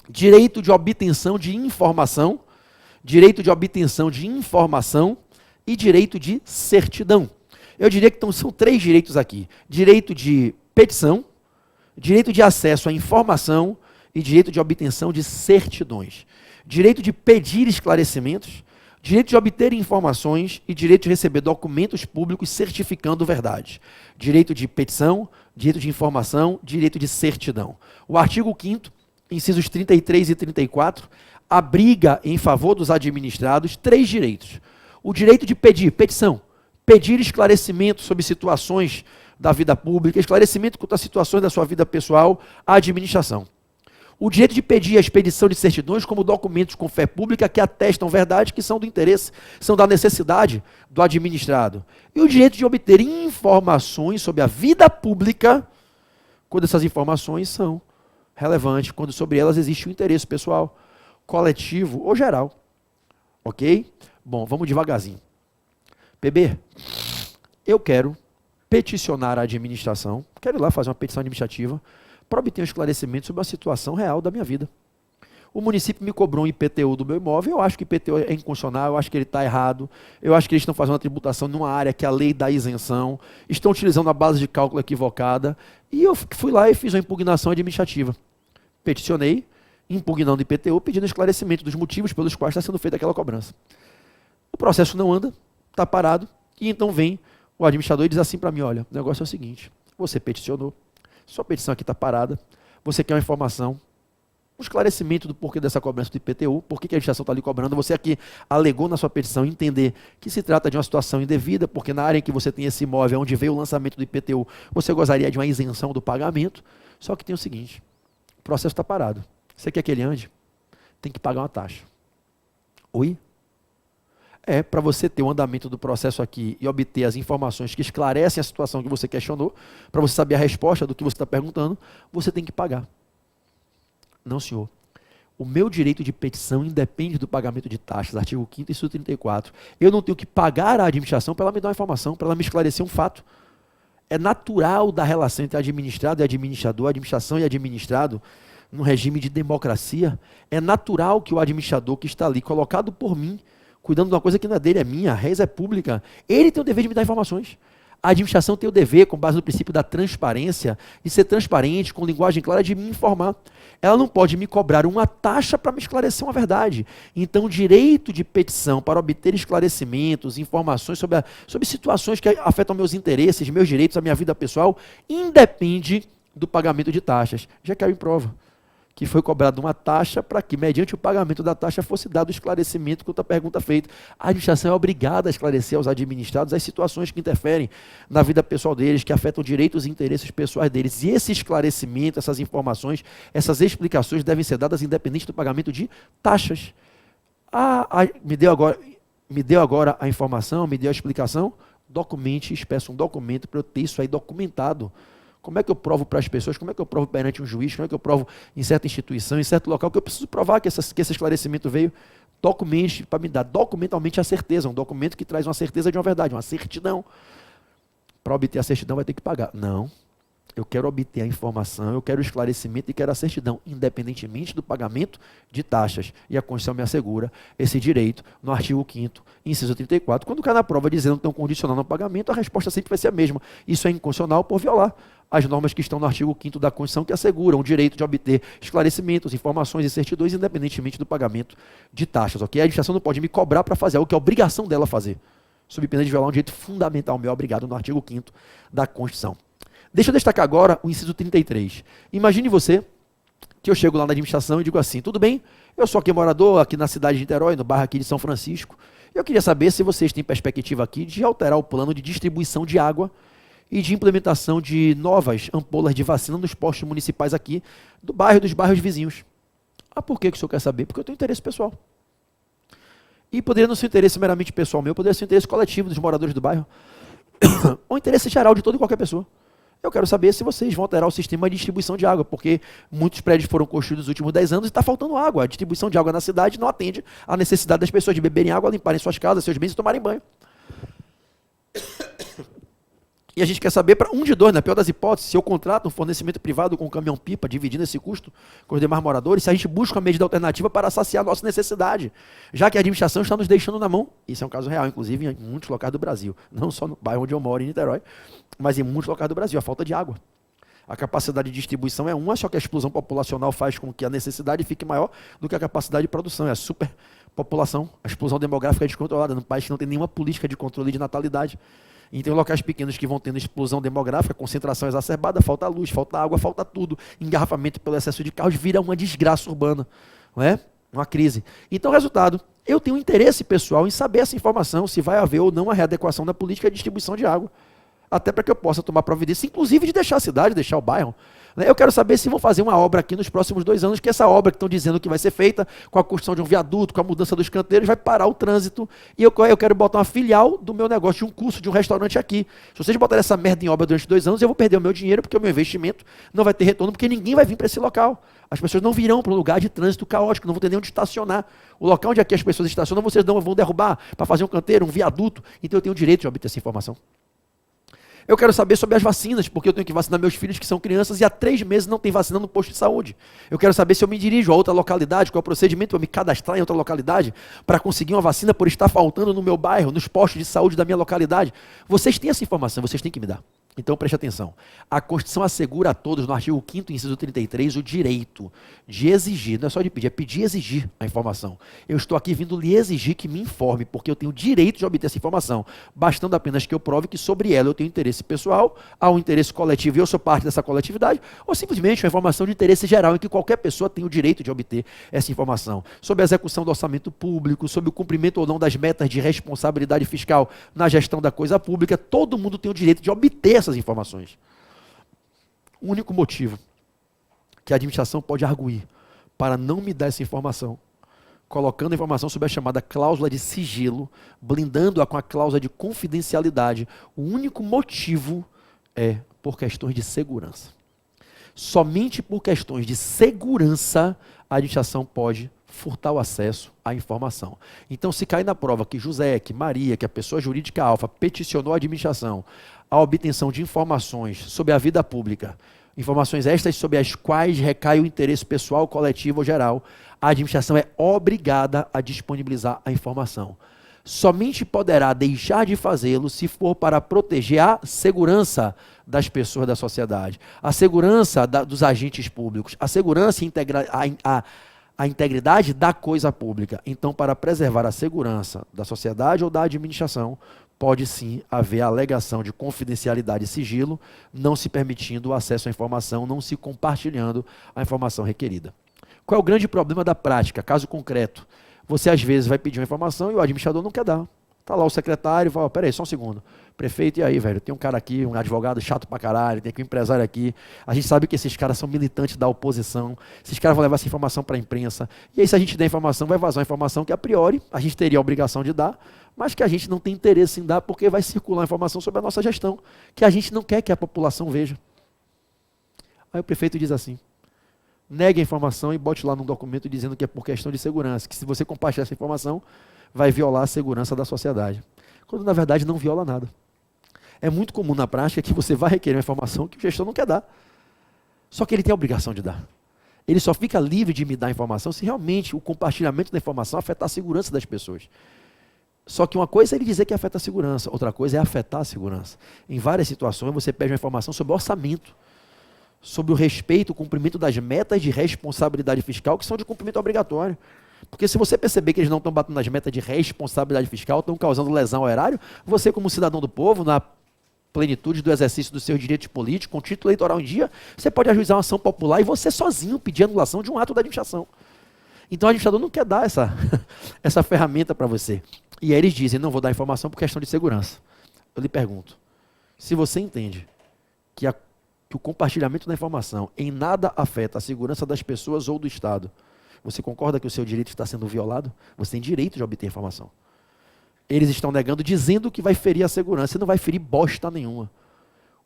Direito de obtenção de informação, direito de obtenção de informação e direito de certidão. Eu diria que são 3 direitos aqui. Direito de petição, direito de acesso à informação e direito de obtenção de certidões. Direito de pedir esclarecimentos, direito de obter informações e direito de receber documentos públicos certificando verdade. Direito de petição, direito de informação, direito de certidão. O artigo 5º, incisos 33 e 34, abriga em favor dos administrados 3 direitos. O direito de pedir, petição, pedir esclarecimento sobre situações da vida pública, esclarecimento quanto a situações da sua vida pessoal à administração. O direito de pedir a expedição de certidões como documentos com fé pública que atestam verdade, que são do interesse, são da necessidade do administrado. E o direito de obter informações sobre a vida pública, quando essas informações são relevantes, quando sobre elas existe um interesse pessoal, coletivo ou geral. Ok? Bom, vamos devagarzinho. PB, eu quero peticionar a administração, quero ir lá fazer uma petição administrativa, para obter um esclarecimento sobre a situação real da minha vida. O município me cobrou um IPTU do meu imóvel, eu acho que o IPTU é inconstitucional, eu acho que ele está errado, eu acho que eles estão fazendo uma tributação numa área que a lei dá isenção, estão utilizando a base de cálculo equivocada, e eu fui lá e fiz uma impugnação administrativa. Peticionei, impugnando o IPTU, pedindo esclarecimento dos motivos pelos quais está sendo feita aquela cobrança. O processo não anda, está parado, e então vem o administrador e diz assim para mim, olha, o negócio é o seguinte, você peticionou, sua petição aqui está parada, você quer uma informação, um esclarecimento do porquê dessa cobrança do IPTU, por que a administração está ali cobrando, você aqui alegou na sua petição entender que se trata de uma situação indevida, porque na área em que você tem esse imóvel, onde veio o lançamento do IPTU, você gozaria de uma isenção do pagamento, só que tem o seguinte, o processo está parado, você quer que ele ande? Tem que pagar uma taxa. Oi? Para você ter o andamento do processo aqui e obter as informações que esclarecem a situação que você questionou, para você saber a resposta do que você está perguntando, você tem que pagar. Não, senhor. O meu direito de petição independe do pagamento de taxas, artigo 5º, inciso 34. Eu não tenho que pagar à administração para ela me dar uma informação, para ela me esclarecer um fato. É natural da relação entre administrado e administrador, administração e administrado, num regime de democracia. É natural que o administrador que está ali, colocado por mim, cuidando de uma coisa que não é dele, é minha, a res é pública, ele tem o dever de me dar informações. A administração tem o dever, com base no princípio da transparência, de ser transparente, com linguagem clara, de me informar. Ela não pode me cobrar uma taxa para me esclarecer uma verdade. Então, o direito de petição para obter esclarecimentos, informações sobre situações que afetam meus interesses, meus direitos, a minha vida pessoal, independe do pagamento de taxas. Já caiu em prova que foi cobrada uma taxa para que, mediante o pagamento da taxa, fosse dado esclarecimento quanto à pergunta feita. A administração é obrigada a esclarecer aos administrados as situações que interferem na vida pessoal deles, que afetam direitos e interesses pessoais deles. E esse esclarecimento, essas informações, essas explicações devem ser dadas independente do pagamento de taxas. Me deu agora a informação, me deu a explicação, documente, peço um documento para eu ter isso aí documentado. Como é que eu provo para as pessoas? Como é que eu provo perante um juiz? Como é que eu provo em certa instituição, em certo local, que eu preciso provar que esse esclarecimento veio? Documente, para me dar documentalmente a certeza, um documento que traz uma certeza de uma verdade, uma certidão. Para obter a certidão vai ter que pagar. Não, eu quero obter a informação, eu quero o esclarecimento e quero a certidão, independentemente do pagamento de taxas. E a Constituição me assegura esse direito no artigo 5º, inciso 34. Quando cai na prova dizendo que estão condicionando o pagamento, a resposta sempre vai ser a mesma. Isso é inconstitucional por violar as normas que estão no artigo 5º da Constituição, que asseguram o direito de obter esclarecimentos, informações e certidões, independentemente do pagamento de taxas. Okay? A administração não pode me cobrar para fazer algo que é obrigação dela fazer, sob pena de violar um direito fundamental meu, obrigado no artigo 5º da Constituição. Deixa eu destacar agora o inciso 33. Imagine você que eu chego lá na administração e digo assim, tudo bem, eu sou aqui morador, aqui na cidade de Niterói, no bairro aqui de São Francisco, e eu queria saber se vocês têm perspectiva aqui de alterar o plano de distribuição de água e de implementação de novas ampolas de vacina nos postos municipais aqui do bairro e dos bairros vizinhos. Por que o senhor quer saber? Porque eu tenho interesse pessoal. E poderia não ser interesse meramente pessoal meu, poderia ser interesse coletivo dos moradores do bairro, ou interesse geral de toda e qualquer pessoa. Eu quero saber se vocês vão alterar o sistema de distribuição de água, porque muitos prédios foram construídos nos últimos 10 anos e está faltando água. A distribuição de água na cidade não atende à necessidade das pessoas de beberem água, limparem suas casas, seus bens e tomarem banho. E a gente quer saber, para um de dois, na pior das hipóteses, se eu contrato um fornecimento privado com um caminhão-pipa, dividindo esse custo com os demais moradores, se a gente busca uma medida alternativa para saciar a nossa necessidade, já que a administração está nos deixando na mão. Isso é um caso real, inclusive em muitos locais do Brasil, não só no bairro onde eu moro, em Niterói, mas em muitos locais do Brasil, a falta de água. A capacidade de distribuição é uma, só que a explosão populacional faz com que a necessidade fique maior do que a capacidade de produção. É a superpopulação, a explosão demográfica é descontrolada num país que não tem nenhuma política de controle de natalidade. E tem locais pequenos que vão tendo explosão demográfica, concentração exacerbada, falta luz, falta água, falta tudo. Engarrafamento pelo excesso de carros vira uma desgraça urbana, não é? Uma crise. Então, resultado, eu tenho um interesse pessoal em saber essa informação, se vai haver ou não a readequação da política de distribuição de água. Até para que eu possa tomar providência, inclusive de deixar a cidade, deixar o bairro. Eu quero saber se vão fazer uma obra aqui nos próximos 2 anos, que essa obra que estão dizendo que vai ser feita com a construção de um viaduto, com a mudança dos canteiros, vai parar o trânsito. E eu quero botar uma filial do meu negócio, de um curso, de um restaurante aqui. Se vocês botarem essa merda em obra durante 2 anos, eu vou perder o meu dinheiro, porque o meu investimento não vai ter retorno, porque ninguém vai vir para esse local. As pessoas não virão para um lugar de trânsito caótico, não vão ter nem onde estacionar. O local onde aqui as pessoas estacionam, vocês não vão derrubar para fazer um canteiro, um viaduto. Então eu tenho o direito de obter essa informação. Eu quero saber sobre as vacinas, porque eu tenho que vacinar meus filhos que são crianças e há 3 meses não tem vacina no posto de saúde. Eu quero saber se eu me dirijo a outra localidade, qual é o procedimento para me cadastrar em outra localidade, para conseguir uma vacina por estar faltando no meu bairro, nos postos de saúde da minha localidade. Vocês têm essa informação, vocês têm que me dar. Então preste atenção. A Constituição assegura a todos, no artigo 5º, inciso 33, o direito de exigir, não é só de pedir, é pedir e exigir a informação. Eu estou aqui vindo lhe exigir que me informe, porque eu tenho o direito de obter essa informação, bastando apenas que eu prove que sobre ela eu tenho interesse pessoal, há um interesse coletivo e eu sou parte dessa coletividade, ou simplesmente uma informação de interesse geral em que qualquer pessoa tem o direito de obter essa informação. Sobre a execução do orçamento público, sobre o cumprimento ou não das metas de responsabilidade fiscal na gestão da coisa pública, todo mundo tem o direito de obter essas informações. O único motivo que a administração pode arguir para não me dar essa informação, colocando a informação sob a chamada cláusula de sigilo, blindando-a com a cláusula de confidencialidade, o único motivo é por questões de segurança. Somente por questões de segurança a administração pode furtar o acesso à informação. Então, se cair na prova que José, que Maria, que a pessoa jurídica alfa peticionou a administração a obtenção de informações sobre a vida pública, informações estas sobre as quais recai o interesse pessoal, coletivo ou geral, a administração é obrigada a disponibilizar a informação. Somente poderá deixar de fazê-lo se for para proteger a segurança das pessoas da sociedade, a segurança dos agentes públicos, a segurança e a integridade da coisa pública. Então, para preservar a segurança da sociedade ou da administração, pode sim haver a alegação de confidencialidade e sigilo, não se permitindo o acesso à informação, não se compartilhando a informação requerida. Qual é o grande problema da prática? Caso concreto, você às vezes vai pedir uma informação e o administrador não quer dar. Está lá o secretário e fala, peraí, só um segundo. Prefeito, e aí, velho? Tem um cara aqui, um advogado chato pra caralho, tem aqui um empresário aqui. A gente sabe que esses caras são militantes da oposição. Esses caras vão levar essa informação para a imprensa. E aí, se a gente der informação, vai vazar uma informação que, a priori, a gente teria a obrigação de dar, mas que a gente não tem interesse em dar porque vai circular informação sobre a nossa gestão, que a gente não quer que a população veja. Aí o prefeito diz assim, negue a informação e bote lá num documento dizendo que é por questão de segurança, que se você compartilhar essa informação, vai violar a segurança da sociedade. Quando, na verdade, não viola nada. É muito comum na prática que você vai requerer uma informação que o gestor não quer dar. Só que ele tem a obrigação de dar. Ele só fica livre de me dar a informação se realmente o compartilhamento da informação afetar a segurança das pessoas. Só que uma coisa é ele dizer que afeta a segurança, outra coisa é afetar a segurança. Em várias situações você pede uma informação sobre o orçamento, sobre o respeito, o cumprimento das metas de responsabilidade fiscal que são de cumprimento obrigatório. Porque se você perceber que eles não estão batendo nas metas de responsabilidade fiscal, estão causando lesão ao erário, você como cidadão do povo, na plenitude do exercício dos seus direitos políticos, com título eleitoral em dia, você pode ajuizar uma ação popular e você sozinho pedir anulação de um ato da administração. Então o administrador não quer dar essa ferramenta para você. E aí eles dizem, não vou dar informação por questão de segurança. Eu lhe pergunto, se você entende que o compartilhamento da informação em nada afeta a segurança das pessoas ou do Estado, você concorda que o seu direito está sendo violado? Você tem direito de obter informação. Eles estão negando, dizendo que vai ferir a segurança. Você não vai ferir bosta nenhuma.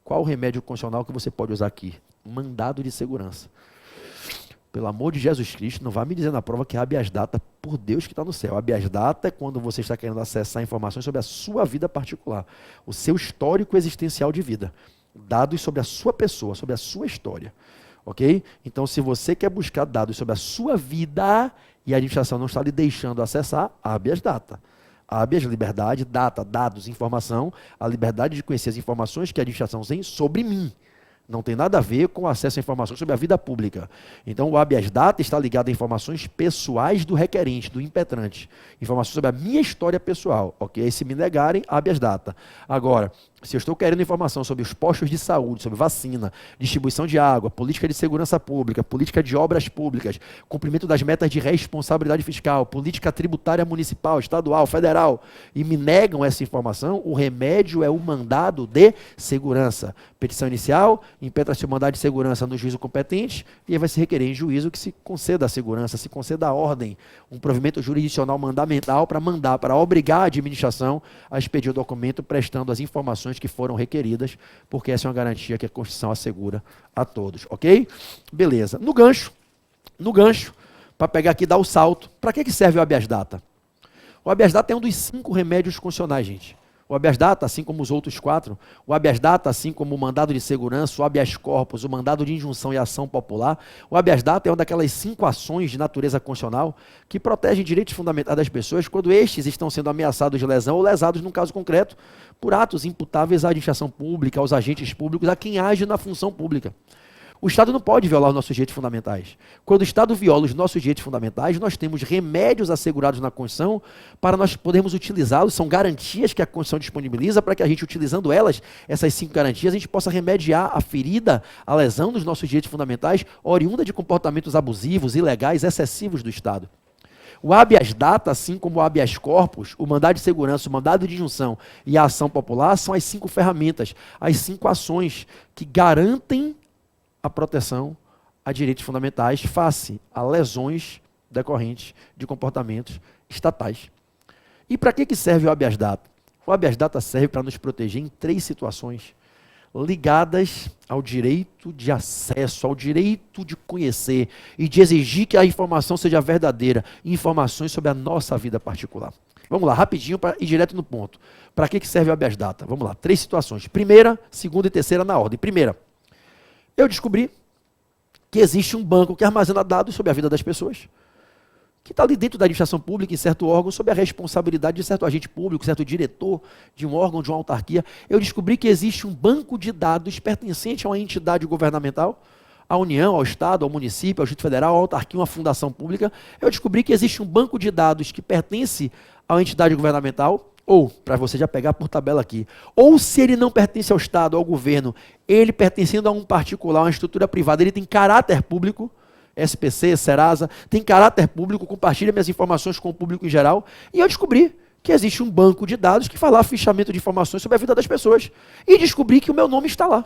Qual o remédio constitucional que você pode usar aqui? Mandado de segurança. Pelo amor de Jesus Cristo, não vá me dizer na prova que é habeas data, por Deus que está no céu. Habeas data é quando você está querendo acessar informações sobre a sua vida particular, o seu histórico existencial de vida, dados sobre a sua pessoa, sobre a sua história. Ok? Então, se você quer buscar dados sobre a sua vida e a administração não está lhe deixando acessar, habeas data. Habeas, liberdade, data, dados, informação, a liberdade de conhecer as informações que a administração tem sobre mim. Não tem nada a ver com o acesso a informações sobre a vida pública. Então, o habeas data está ligado a informações pessoais do requerente, do impetrante. Informações sobre a minha história pessoal. Ok? Se me negarem, habeas data. Agora, se eu estou querendo informação sobre os postos de saúde, sobre vacina, distribuição de água, política de segurança pública, política de obras públicas, cumprimento das metas de responsabilidade fiscal, política tributária municipal, estadual, federal, e me negam essa informação, o remédio é o mandado de segurança. Petição inicial, impetra-se o mandado de segurança no juízo competente, e aí vai se requerer em juízo que se conceda a segurança, se conceda a ordem, um provimento jurisdicional mandamental para mandar, para obrigar a administração a expedir o documento prestando as informações que foram requeridas, porque essa é uma garantia que a Constituição assegura a todos, ok? Beleza. No gancho, para pegar aqui e dar o salto, para que serve o habeas data? O habeas data é um dos 5 remédios constitucionais, gente. O habeas data, assim como os outros 4, o habeas data, assim como o mandado de segurança, o habeas corpus, o mandado de injunção e ação popular, o habeas data é uma daquelas 5 ações de natureza constitucional que protegem direitos fundamentais das pessoas quando estes estão sendo ameaçados de lesão ou lesados, num caso concreto, por atos imputáveis à administração pública, aos agentes públicos, a quem age na função pública. O Estado não pode violar os nossos direitos fundamentais. Quando o Estado viola os nossos direitos fundamentais, nós temos remédios assegurados na Constituição para nós podermos utilizá-los. São garantias que a Constituição disponibiliza para que a gente, utilizando elas, essas 5 garantias, a gente possa remediar a ferida, a lesão dos nossos direitos fundamentais, oriunda de comportamentos abusivos, ilegais, excessivos do Estado. O habeas data, assim como o habeas corpus, o mandado de segurança, o mandado de injunção e a ação popular, são as 5 ferramentas, as 5 ações que garantem a proteção a direitos fundamentais face a lesões decorrentes de comportamentos estatais. E para que serve o habeas data? O habeas data serve para nos proteger em 3 situações ligadas ao direito de acesso, ao direito de conhecer e de exigir que a informação seja verdadeira, informações sobre a nossa vida particular. Vamos lá, rapidinho para ir direto no ponto. Para que serve o habeas data? Vamos lá, 3 situações. Primeira, segunda e terceira na ordem. Primeira, eu descobri que existe um banco que armazena dados sobre a vida das pessoas, que está ali dentro da administração pública, em certo órgão, sob a responsabilidade de certo agente público, certo diretor de um órgão, de uma autarquia. Eu descobri que existe um banco de dados pertencente a uma entidade governamental, à União, ao Estado, ao município, ao Distrito Federal, à autarquia, uma fundação pública. Eu descobri que existe um banco de dados que pertence a uma entidade governamental, ou, para você já pegar por tabela aqui, ou se ele não pertence ao Estado, ao governo, ele pertencendo a um particular, uma estrutura privada, ele tem caráter público, SPC, Serasa, tem caráter público, compartilha minhas informações com o público em geral, e eu descobri que existe um banco de dados que faz lá fichamento de informações sobre a vida das pessoas, e descobri que o meu nome está lá.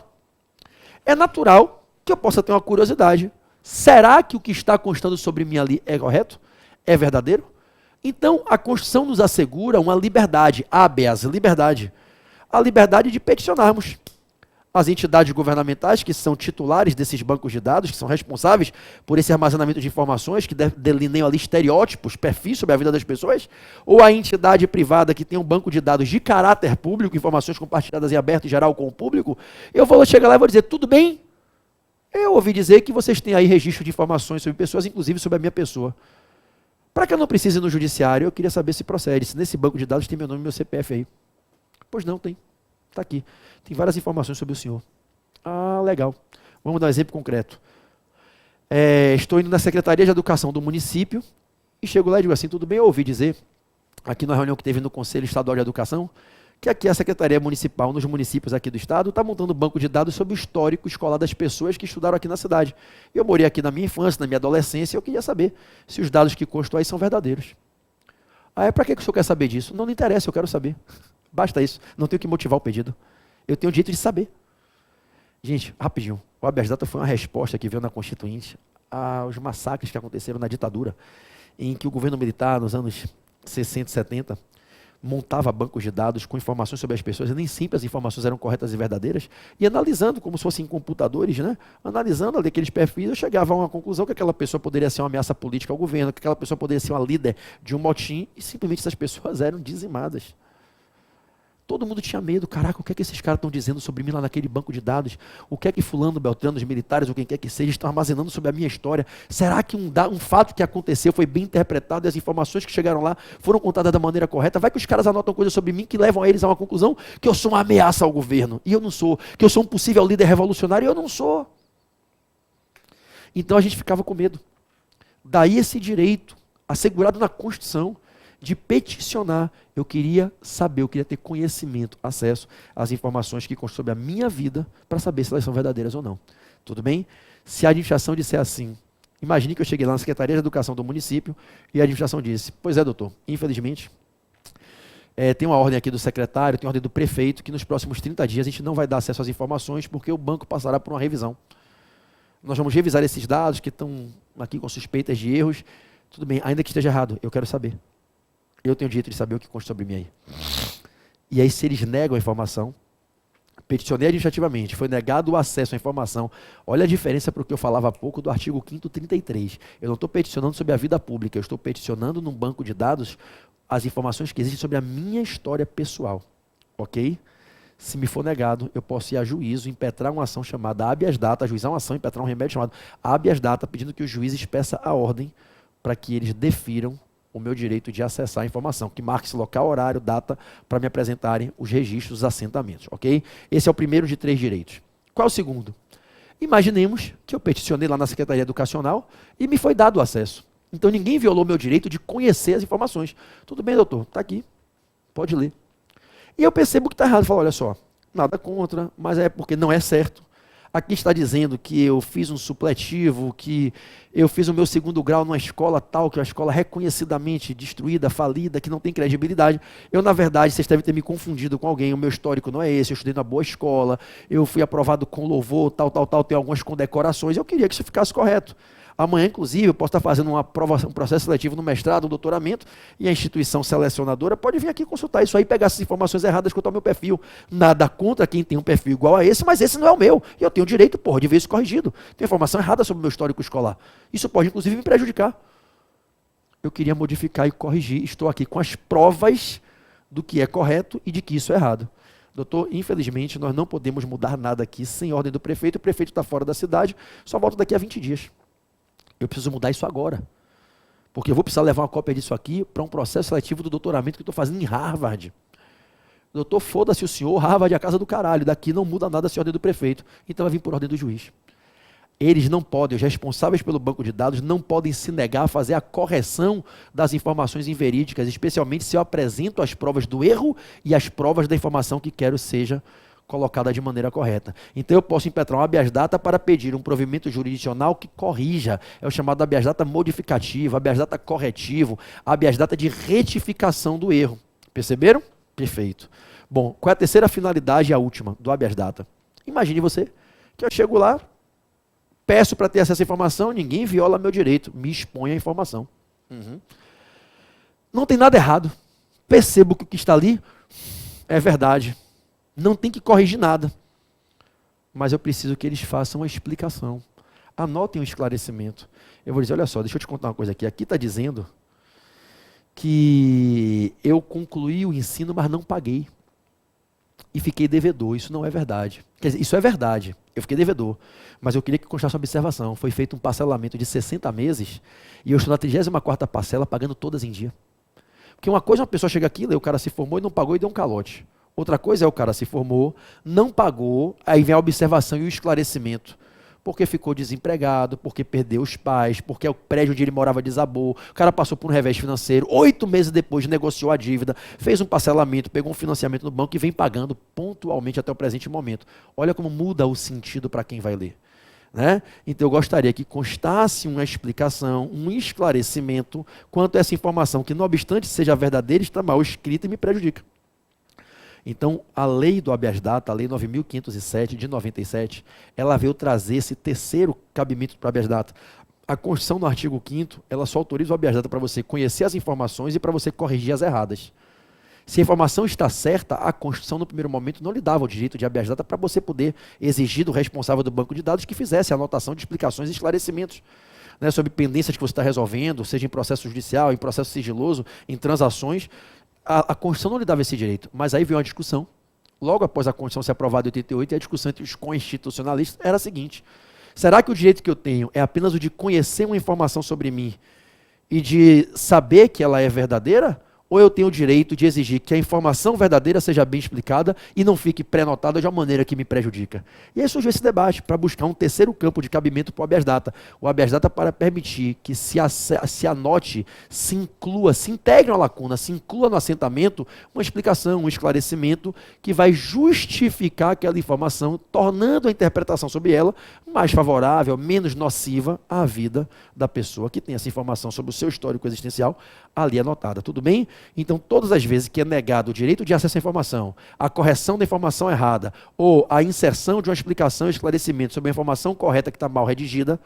É natural que eu possa ter uma curiosidade. Será que o que está constando sobre mim ali é correto? É verdadeiro? Então, a Constituição nos assegura uma liberdade, habeas liberdade, a liberdade de peticionarmos as entidades governamentais que são titulares desses bancos de dados, que são responsáveis por esse armazenamento de informações, que delineiam ali estereótipos, perfis sobre a vida das pessoas, ou a entidade privada que tem um banco de dados de caráter público, informações compartilhadas em aberto e geral com o público, eu vou chegar lá e vou dizer, tudo bem? Eu ouvi dizer que vocês têm aí registro de informações sobre pessoas, inclusive sobre a minha pessoa. Para que eu não precise ir no judiciário, eu queria saber se procede, se nesse banco de dados tem meu nome e meu CPF aí. Pois não, tem. Está aqui. Tem várias informações sobre o senhor. Ah, legal. Vamos dar um exemplo concreto. Estou indo na Secretaria de Educação do município e chego lá e digo assim, tudo bem, eu ouvi dizer, aqui na reunião que teve no Conselho Estadual de Educação, que aqui a Secretaria Municipal, nos municípios aqui do estado, está montando um banco de dados sobre o histórico escolar das pessoas que estudaram aqui na cidade. Eu morei aqui na minha infância, na minha adolescência, e eu queria saber se os dados que constam aí são verdadeiros. Para que o senhor quer saber disso? Não interessa, eu quero saber. Basta isso, não tenho que motivar o pedido. Eu tenho o direito de saber. Gente, rapidinho, o habeas data foi uma resposta que veio na Constituinte aos massacres que aconteceram na ditadura, em que o governo militar, nos anos 60 e 70, montava bancos de dados com informações sobre as pessoas, e nem sempre as informações eram corretas e verdadeiras, e analisando, como se fossem computadores, né? Analisando ali aqueles perfis, eu chegava a uma conclusão que aquela pessoa poderia ser uma ameaça política ao governo, que aquela pessoa poderia ser uma líder de um motim, e simplesmente essas pessoas eram dizimadas. Todo mundo tinha medo, caraca, o que é que esses caras estão dizendo sobre mim lá naquele banco de dados? O que é que fulano, beltrano, os militares, ou quem quer que seja, estão armazenando sobre a minha história? Será que um fato que aconteceu foi bem interpretado e as informações que chegaram lá foram contadas da maneira correta? Vai que os caras anotam coisas sobre mim que levam eles a uma conclusão que eu sou uma ameaça ao governo, e eu não sou. Que eu sou um possível líder revolucionário, e eu não sou. Então a gente ficava com medo. Daí esse direito, assegurado na Constituição, de peticionar, eu queria saber, eu queria ter conhecimento, acesso às informações que constam sobre a minha vida, para saber se elas são verdadeiras ou não. Tudo bem? Se a administração disser assim, imagine que eu cheguei lá na Secretaria de Educação do município e a administração disse, pois é, doutor, infelizmente, tem uma ordem aqui do secretário, tem uma ordem do prefeito, que nos próximos 30 dias a gente não vai dar acesso às informações, porque o banco passará por uma revisão. Nós vamos revisar esses dados que estão aqui com suspeitas de erros. Tudo bem, ainda que esteja errado, eu quero saber. Eu tenho o direito de saber o que consta sobre mim aí. E aí, se eles negam a informação, peticionei administrativamente, foi negado o acesso à informação. Olha a diferença para o que eu falava há pouco do artigo 5º 33. Eu não estou peticionando sobre a vida pública, eu estou peticionando num banco de dados as informações que existem sobre a minha história pessoal. Ok? Se me for negado, eu posso ir a juízo, impetrar uma ação chamada habeas data, ajuizar uma ação, impetrar um remédio chamado habeas data, pedindo que os juízes peçam a ordem para que eles defiram o meu direito de acessar a informação, que marque-se local, horário, data, para me apresentarem os registros dos assentamentos, ok? Esse é o primeiro de 3 direitos. Qual é o segundo? Imaginemos que eu peticionei lá na Secretaria Educacional e me foi dado o acesso. Então ninguém violou meu direito de conhecer as informações. Tudo bem, doutor, está aqui, pode ler. E eu percebo que está errado, eu falo, olha só, nada contra, mas é porque não é certo. Aqui está dizendo que eu fiz um supletivo, que eu fiz o meu 2º grau numa escola tal, que é uma escola reconhecidamente destruída, falida, que não tem credibilidade. Eu, na verdade, vocês devem ter me confundido com alguém, o meu histórico não é esse, eu estudei na boa escola, eu fui aprovado com louvor, tal, tem algumas condecorações, eu queria que isso ficasse correto. Amanhã, inclusive, eu posso estar fazendo um processo seletivo no mestrado, um doutoramento, e a instituição selecionadora pode vir aqui consultar isso aí, pegar essas informações erradas quanto ao meu perfil. Nada contra quem tem um perfil igual a esse, mas esse não é o meu. E eu tenho o direito, de ver isso corrigido. Tem informação errada sobre o meu histórico escolar. Isso pode, inclusive, me prejudicar. Eu queria modificar e corrigir. Estou aqui com as provas do que é correto e de que isso é errado. Doutor, infelizmente, nós não podemos mudar nada aqui sem ordem do prefeito. O prefeito está fora da cidade, só volta daqui a 20 dias. Eu preciso mudar isso agora. Porque eu vou precisar levar uma cópia disso aqui para um processo seletivo do doutoramento que eu estou fazendo em Harvard. Doutor, foda-se o senhor, Harvard é a casa do caralho. Daqui não muda nada se ordem do prefeito. Então vai vir por ordem do juiz. Eles não podem, os responsáveis pelo banco de dados não podem se negar a fazer a correção das informações inverídicas, especialmente se eu apresento as provas do erro e as provas da informação que quero seja colocada de maneira correta. Então eu posso impetrar um habeas data para pedir um provimento jurisdicional que corrija. É o chamado habeas data modificativo, habeas data corretivo, habeas data de retificação do erro. Perceberam? Perfeito. Bom, qual é a terceira finalidade e a última do habeas data? Imagine você que eu chego lá, peço para ter acesso à informação, ninguém viola meu direito, me expõe a informação. Não tem nada errado. Percebo que o que está ali é verdade. Não tem que corrigir nada. Mas eu preciso que eles façam uma explicação. Anotem um esclarecimento. Eu vou dizer, olha só, deixa eu te contar uma coisa aqui. Aqui está dizendo que eu concluí o ensino, mas não paguei. E fiquei devedor. Isso não é verdade. Quer dizer, isso é verdade. Eu fiquei devedor. Mas eu queria que constasse uma observação. Foi feito um parcelamento de 60 meses e eu estou na 34ª parcela pagando todas em dia. Porque uma coisa, uma pessoa chega aqui, o cara se formou e não pagou e deu um calote. Outra coisa é o cara se formou, não pagou, aí vem a observação e o esclarecimento. Porque ficou desempregado, porque perdeu os pais, porque o prédio onde ele morava desabou, o cara passou por um revés financeiro, 8 meses depois negociou a dívida, fez um parcelamento, pegou um financiamento no banco e vem pagando pontualmente até o presente momento. Olha como muda o sentido para quem vai ler. Né? Então eu gostaria que constasse uma explicação, um esclarecimento quanto a essa informação, que não obstante seja verdadeira, está mal escrita e me prejudica. Então, a lei do habeas data, a lei 9.507 de 97, ela veio trazer esse terceiro cabimento para o habeas data. A Constituição, no artigo 5º, ela só autoriza o habeas data para você conhecer as informações e para você corrigir as erradas. Se a informação está certa, a Constituição, no primeiro momento, não lhe dava o direito de habeas data para você poder exigir do responsável do banco de dados que fizesse a anotação de explicações e esclarecimentos, né, sobre pendências que você está resolvendo, seja em processo judicial, em processo sigiloso, em transações. A Constituição não lhe dava esse direito, mas aí veio uma discussão. Logo após a Constituição ser aprovada em 88, a discussão entre os constitucionalistas era a seguinte: será que o direito que eu tenho é apenas o de conhecer uma informação sobre mim e de saber que ela é verdadeira? Ou eu tenho o direito de exigir que a informação verdadeira seja bem explicada e não fique pré-notada de uma maneira que me prejudica? E aí surgiu esse debate para buscar um terceiro campo de cabimento para o habeas data. O habeas data para permitir que se anote, se inclua, se integre na lacuna, se inclua no assentamento uma explicação, um esclarecimento que vai justificar aquela informação, tornando a interpretação sobre ela mais favorável, menos nociva à vida da pessoa que tem essa informação sobre o seu histórico existencial ali anotada. Tudo bem? Então, todas as vezes que é negado o direito de acesso à informação, a correção da informação errada, ou a inserção de uma explicação e esclarecimento sobre a informação correta que está mal redigida,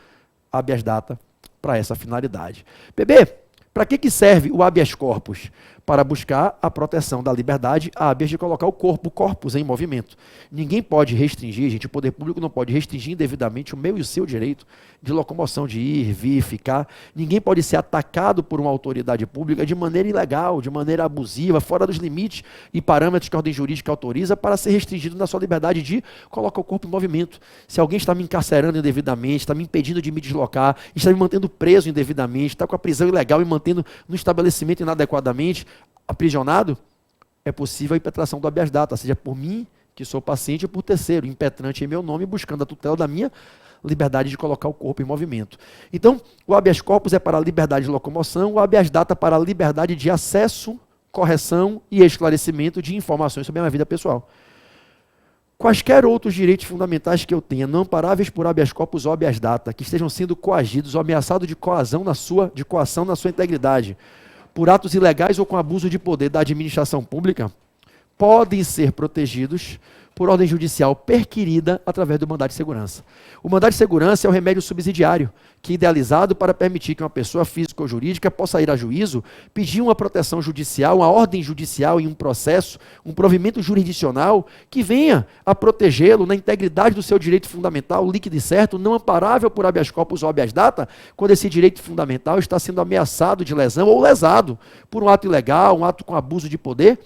habeas data para essa finalidade. PB, para que serve o habeas corpus? Para buscar a proteção da liberdade, habeas de colocar o corpus em movimento. Ninguém pode restringir, gente, o poder público não pode restringir indevidamente o meu e o seu direito de locomoção, de ir, vir, ficar. Ninguém pode ser atacado por uma autoridade pública de maneira ilegal, de maneira abusiva, fora dos limites e parâmetros que a ordem jurídica autoriza para ser restringido na sua liberdade de colocar o corpo em movimento. Se alguém está me encarcerando indevidamente, está me impedindo de me deslocar, está me mantendo preso indevidamente, está com a prisão ilegal e mantendo no estabelecimento inadequadamente, aprisionado, é possível a impetração do habeas data, seja por mim, que sou paciente, ou por terceiro, impetrante em meu nome, buscando a tutela da minha liberdade de colocar o corpo em movimento. Então, o habeas corpus é para a liberdade de locomoção, o habeas data para a liberdade de acesso, correção e esclarecimento de informações sobre a minha vida pessoal. Quaisquer outros direitos fundamentais que eu tenha, não amparáveis por habeas corpus ou habeas data, que estejam sendo coagidos ou ameaçados de coação na sua integridade, por atos ilegais ou com abuso de poder da administração pública, podem ser protegidos por ordem judicial perquirida através do mandado de segurança. O mandado de segurança é o remédio subsidiário, que é idealizado para permitir que uma pessoa física ou jurídica possa ir a juízo, pedir uma proteção judicial, uma ordem judicial em um processo, um provimento jurisdicional que venha a protegê-lo na integridade do seu direito fundamental, líquido e certo, não amparável por habeas corpus ou habeas data, quando esse direito fundamental está sendo ameaçado de lesão ou lesado por um ato ilegal, um ato com abuso de poder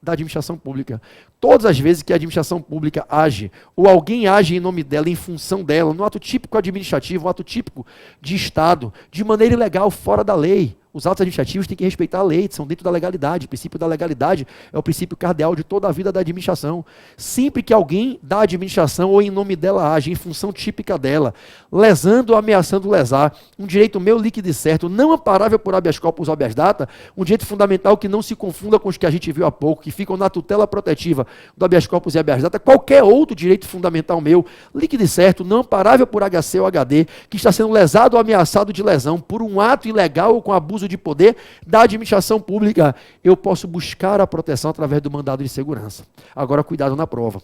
da administração pública. Todas as vezes que a administração pública age, ou alguém age em nome dela, em função dela, no ato típico administrativo, um ato típico de Estado, de maneira ilegal, fora da lei, Os atos administrativos têm que respeitar a lei, são dentro da legalidade. O princípio da legalidade é o princípio cardeal de toda a vida da administração. Sempre que alguém da administração ou em nome dela age em função típica dela, lesando ou ameaçando lesar um direito meu líquido e certo, não amparável por habeas corpus ou habeas data, um direito fundamental que não se confunda com os que a gente viu há pouco, que ficam na tutela protetiva do habeas corpus e habeas data, qualquer outro direito fundamental meu, líquido e certo, não amparável por HC ou HD, que está sendo lesado ou ameaçado de lesão por um ato ilegal ou com abuso de poder da administração pública, eu posso buscar a proteção através do mandado de segurança. Agora, cuidado na prova.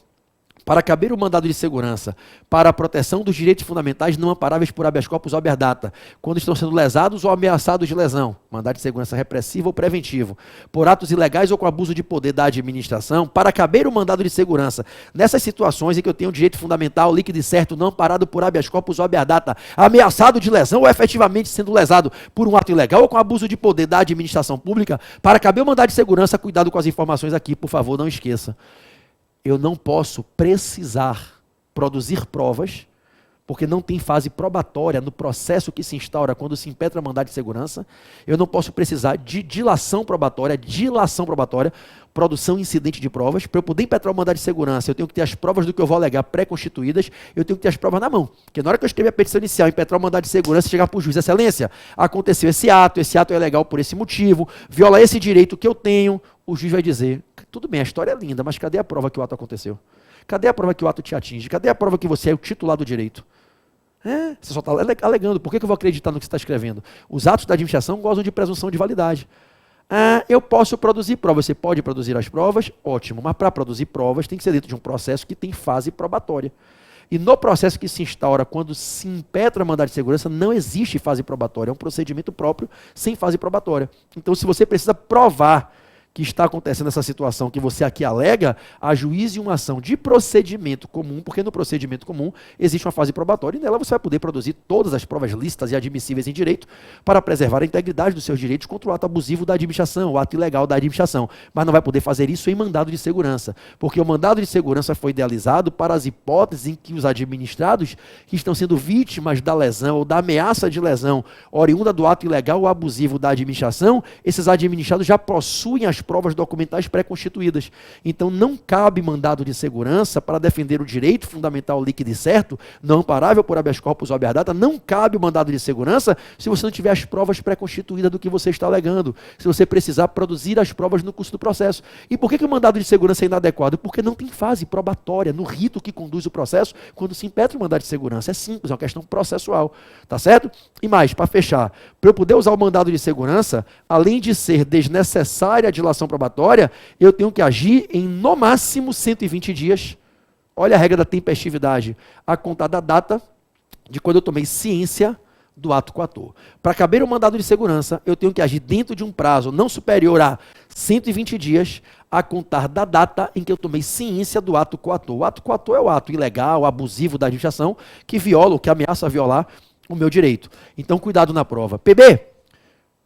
Para caber o mandado de segurança para a proteção dos direitos fundamentais não amparáveis por habeas corpus ou habeas data, quando estão sendo lesados ou ameaçados de lesão, mandado de segurança repressivo ou preventivo, por atos ilegais ou com abuso de poder da administração, para caber o mandado de segurança nessas situações em que eu tenho um direito fundamental líquido e certo não amparado por habeas corpus ou habeas data, ameaçado de lesão ou efetivamente sendo lesado por um ato ilegal ou com abuso de poder da administração pública, para caber o mandado de segurança, cuidado com as informações aqui, por favor, não esqueça. Eu não posso precisar produzir provas, porque não tem fase probatória no processo que se instaura quando se impetra mandado de segurança. Eu não posso precisar de dilação probatória, produção incidente de provas. Para eu poder impetrar o mandado de segurança, eu tenho que ter as provas do que eu vou alegar pré-constituídas, eu tenho que ter as provas na mão. Porque na hora que eu escrever a petição inicial, impetrar o mandado de segurança, chegar para o juiz, excelência, aconteceu esse ato é ilegal por esse motivo, viola esse direito que eu tenho, o juiz vai dizer, tudo bem, a história é linda, mas cadê a prova que o ato aconteceu? Cadê a prova que o ato te atinge? Cadê a prova que você é o titular do direito? Você só está alegando. Por que eu vou acreditar no que você está escrevendo? Os atos da administração gozam de presunção de validade. Eu posso produzir provas. Você pode produzir as provas? Ótimo. Mas para produzir provas tem que ser dentro de um processo que tem fase probatória. E no processo que se instaura quando se impetra mandado de segurança, não existe fase probatória. É um procedimento próprio sem fase probatória. Então, se você precisa provar que está acontecendo essa situação que você aqui alega, ajuize uma ação de procedimento comum, porque no procedimento comum existe uma fase probatória e nela você vai poder produzir todas as provas lícitas e admissíveis em direito para preservar a integridade dos seus direitos contra o ato abusivo da administração, o ato ilegal da administração, mas não vai poder fazer isso em mandado de segurança, porque o mandado de segurança foi idealizado para as hipóteses em que os administrados que estão sendo vítimas da lesão ou da ameaça de lesão oriunda do ato ilegal ou abusivo da administração, esses administrados já possuem as provas documentais pré-constituídas. Então, não cabe mandado de segurança para defender o direito fundamental líquido e certo, não amparável por habeas corpus ou habeas data, não cabe o mandado de segurança se você não tiver as provas pré-constituídas do que você está alegando, se você precisar produzir as provas no curso do processo. E por que o mandado de segurança é inadequado? Porque não tem fase probatória no rito que conduz o processo quando se impetra o mandado de segurança. É simples, é uma questão processual. Tá certo? E mais, para fechar, para eu poder usar o mandado de segurança, além de ser desnecessária a dilação probatória, eu tenho que agir em no máximo 120 dias. Olha a regra da tempestividade, a contar da data de quando eu tomei ciência do ato coator. Para caber o mandado de segurança, eu tenho que agir dentro de um prazo não superior a 120 dias, a contar da data em que eu tomei ciência do ato coator. O ato coator é o ato ilegal, abusivo da administração, que viola ou que ameaça violar o meu direito. Então, cuidado na prova. PB,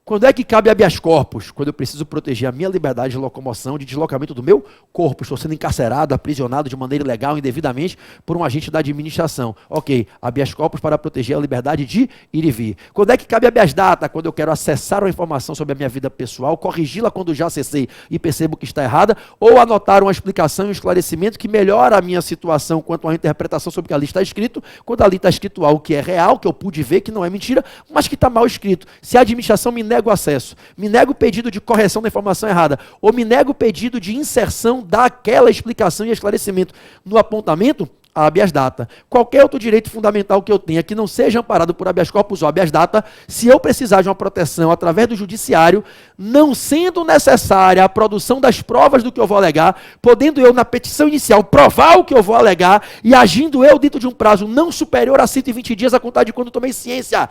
quando é que cabe habeas corpus? Quando eu preciso proteger a minha liberdade de locomoção, de deslocamento do meu corpo. Estou sendo encarcerado, aprisionado de maneira ilegal, indevidamente, por um agente da administração. Ok, habeas corpus para proteger a liberdade de ir e vir. Quando é que cabe habeas data? Quando eu quero acessar uma informação sobre a minha vida pessoal, corrigi-la quando já acessei e percebo que está errada, ou anotar uma explicação e um esclarecimento que melhora a minha situação quanto à interpretação sobre o que ali está escrito, quando ali está escrito algo que é real, que eu pude ver, que não é mentira, mas que está mal escrito. Se a administração me nega o acesso, me nega o pedido de correção da informação errada, ou me nega o pedido de inserção daquela explicação e esclarecimento no apontamento, habeas data. Qualquer outro direito fundamental que eu tenha que não seja amparado por habeas corpus ou habeas data, se eu precisar de uma proteção através do judiciário, não sendo necessária a produção das provas do que eu vou alegar, podendo eu na petição inicial provar o que eu vou alegar e agindo eu dentro de um prazo não superior a 120 dias a contar de quando tomei ciência,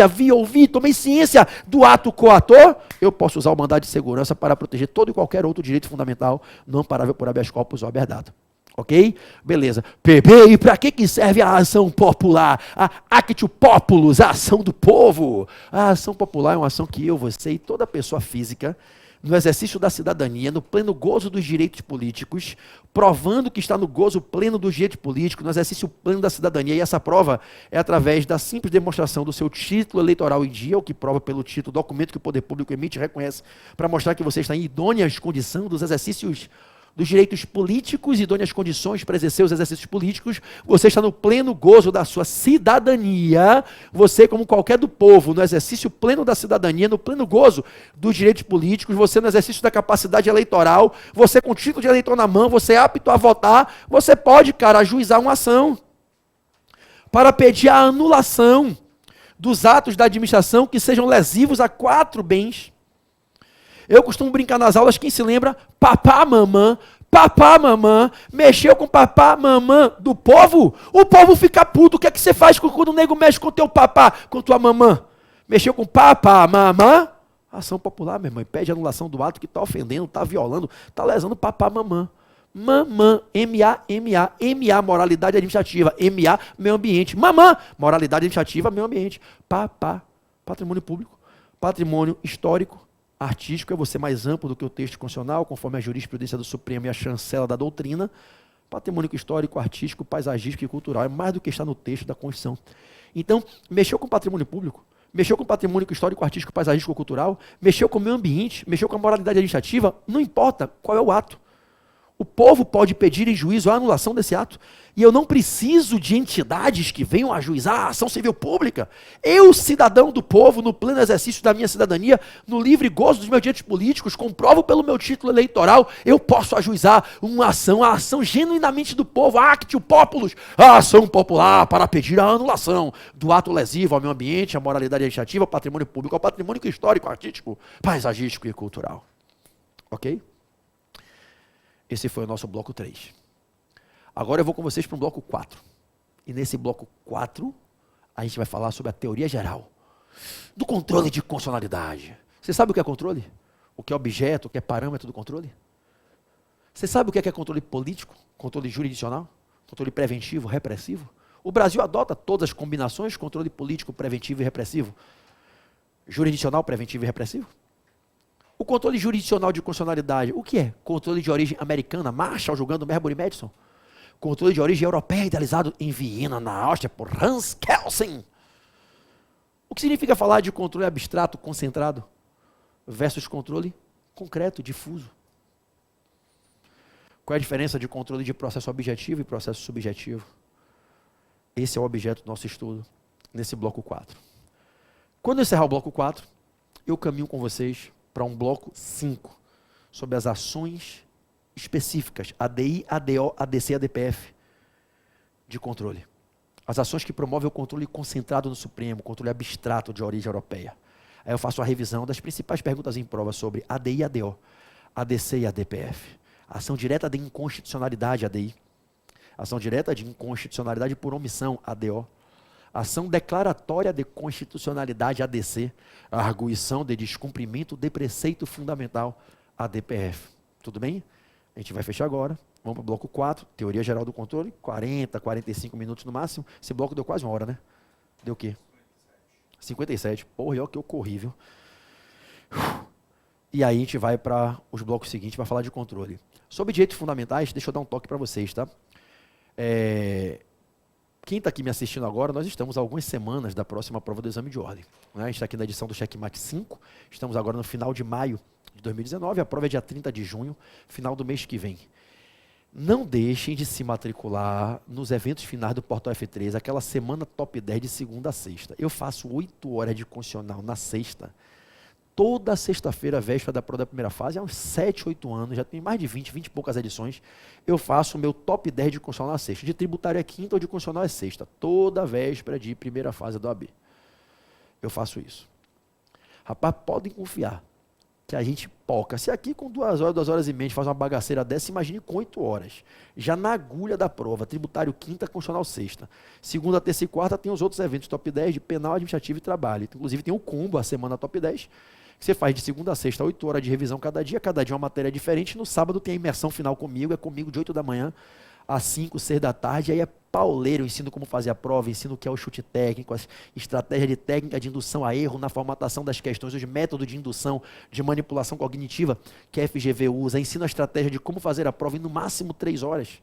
vi, ouvi, tomei ciência do ato coator, eu posso usar o mandado de segurança para proteger todo e qualquer outro direito fundamental não amparável por habeas corpus ou habeas data. Ok? Beleza. PB, e para que serve a ação popular? A actio populus, a ação do povo. A ação popular é uma ação que eu, você e toda pessoa física no exercício da cidadania, no pleno gozo dos direitos políticos, provando que está no gozo pleno dos direitos políticos, no exercício pleno da cidadania, e essa prova é através da simples demonstração do seu título eleitoral em dia, o que prova pelo título, documento que o poder público emite e reconhece, para mostrar que você está em idôneas condições dos exercícios dos direitos políticos, idôneas condições para exercer os exercícios políticos, você está no pleno gozo da sua cidadania, você como qualquer do povo, no exercício pleno da cidadania, no pleno gozo dos direitos políticos, você no exercício da capacidade eleitoral, você com título de eleitor na mão, você é apto a votar, você pode, cara, ajuizar uma ação para pedir a anulação dos atos da administração que sejam lesivos a 4 bens. Eu costumo brincar nas aulas, quem se lembra, papá, mamã, mexeu com papá, mamã do povo, o povo fica puto. O que é que você faz quando o nego mexe com teu papá, com tua mamã? Mexeu com papá, mamã, ação popular, meu irmão, e pede anulação do ato que está ofendendo, está violando, está lesando papá, mamã. Mamã, M-A, moralidade administrativa, M-A, meio ambiente. Mamã, moralidade administrativa, meio ambiente. Papá, patrimônio público, patrimônio histórico, artístico é você mais amplo do que o texto constitucional, conforme a jurisprudência do Supremo e a chancela da doutrina. Patrimônio histórico, artístico, paisagístico e cultural é mais do que está no texto da Constituição. Então, mexeu com o patrimônio público, mexeu com o patrimônio histórico, artístico, paisagístico, cultural, mexeu com o meio ambiente, mexeu com a moralidade administrativa, não importa qual é o ato. O povo pode pedir em juízo a anulação desse ato. E eu não preciso de entidades que venham ajuizar a ação civil pública. Eu, cidadão do povo, no pleno exercício da minha cidadania, no livre gozo dos meus direitos políticos, comprovo pelo meu título eleitoral, eu posso ajuizar uma ação, a ação genuinamente do povo, actio populus, a ação popular para pedir a anulação do ato lesivo ao meio ambiente, à moralidade administrativa, ao patrimônio público, ao patrimônio histórico, artístico, paisagístico e cultural. Ok? Esse foi o nosso bloco 3. Agora eu vou com vocês para um bloco 4. E nesse bloco 4, a gente vai falar sobre a teoria geral do controle de constitucionalidade. Você sabe o que é controle? O que é objeto, o que é parâmetro do controle? Você sabe o que é controle político, controle jurisdicional, controle preventivo, repressivo? O Brasil adota todas as combinações, controle político, preventivo e repressivo. Jurisdicional, preventivo e repressivo? O controle jurisdicional de constitucionalidade, o que é? Controle de origem americana, Marshall julgando Marbury Madison. Controle de origem europeia, idealizado em Viena, na Áustria, por Hans Kelsen. O que significa falar de controle abstrato, concentrado, versus controle concreto, difuso? Qual é a diferença de controle de processo objetivo e processo subjetivo? Esse é o objeto do nosso estudo, nesse bloco 4. Quando eu encerrar o bloco 4, eu caminho com vocês para um bloco 5, sobre as ações específicas, ADI, ADO, ADC e ADPF, de controle. As ações que promovem o controle concentrado no Supremo, controle abstrato de origem europeia. Aí eu faço a revisão das principais perguntas em prova sobre ADI e ADO, ADC e ADPF. Ação direta de inconstitucionalidade, ADI. Ação direta de inconstitucionalidade por omissão, ADO. Ação declaratória de constitucionalidade, ADC. A arguição de descumprimento de preceito fundamental, ADPF. Tudo bem? A gente vai fechar agora. Vamos para o bloco 4, teoria geral do controle, 40, 45 minutos no máximo. Esse bloco deu quase 1 hora, né? Deu o quê? 57. Porra, olha que eu corri, viu? E aí a gente vai para os blocos seguintes para falar de controle. Sobre direitos fundamentais, deixa eu dar um toque para vocês, tá? Quem está aqui me assistindo agora, nós estamos a algumas semanas da próxima prova do exame de ordem. Né? A gente está aqui na edição do Checkmate 5, estamos agora no final de maio de 2019, a prova é dia 30 de junho, final do mês que vem. Não deixem de se matricular nos eventos finais do Portal F3, aquela semana top 10 de segunda a sexta. Eu faço 8 horas de constitucional na sexta, toda sexta-feira, véspera da prova da primeira fase, há uns 7, 8 anos, já tem mais de 20 e poucas edições, eu faço o meu top 10 de constitucional na sexta. De tributário é quinta ou de constitucional é sexta, toda véspera de primeira fase da OAB. Eu faço isso. Rapaz, podem confiar que a gente poca. Se aqui com 2 horas, 2 horas e meia, a gente faz uma bagaceira dessa, imagine com 8 horas. Já na agulha da prova, tributário quinta, constitucional sexta. Segunda, terça e quarta tem os outros eventos top 10 de penal, administrativo e trabalho. Inclusive tem o combo, a semana top 10, que você faz de segunda a sexta, 8 horas de revisão cada dia uma matéria diferente. No sábado tem a imersão final comigo, é comigo de 8 da manhã às 5, 6 da tarde, aí é pauleiro, eu ensino como fazer a prova, ensino o que é o chute técnico, a estratégia de técnica de indução a erro na formatação das questões, os métodos de indução, de manipulação cognitiva que a FGV usa, ensino a estratégia de como fazer a prova em no máximo 3 horas.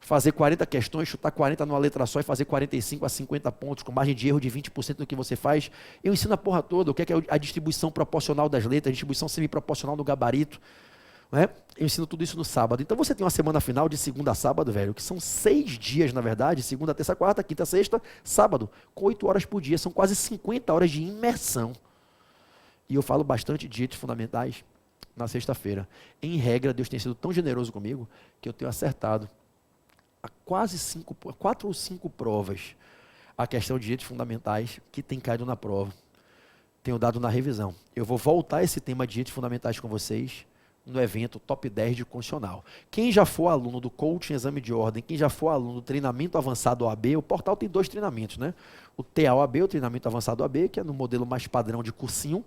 Fazer 40 questões, chutar 40 numa letra só e fazer 45 a 50 pontos, com margem de erro de 20% do que você faz. Eu ensino a porra toda, o que é a distribuição proporcional das letras, a distribuição semiproporcional no gabarito. Né? Eu ensino tudo isso no sábado. Então você tem uma semana final de segunda a sábado, velho, que são 6 dias, na verdade, segunda, terça, quarta, quinta, sexta, sábado, com 8 horas por dia. São quase 50 horas de imersão. E eu falo bastante de direitos fundamentais na sexta-feira. Em regra, Deus tem sido tão generoso comigo que eu tenho acertado a quase 4 ou 5 provas a questão de direitos fundamentais que tem caído na prova. Tenho dado na revisão. Eu vou voltar esse tema de direitos fundamentais com vocês no evento Top 10 de Constitucional. Quem já for aluno do Coaching Exame de Ordem, quem já for aluno do Treinamento Avançado OAB, o portal tem 2 treinamentos, né? O TAOAB, o Treinamento Avançado OAB, que é no modelo mais padrão de cursinho,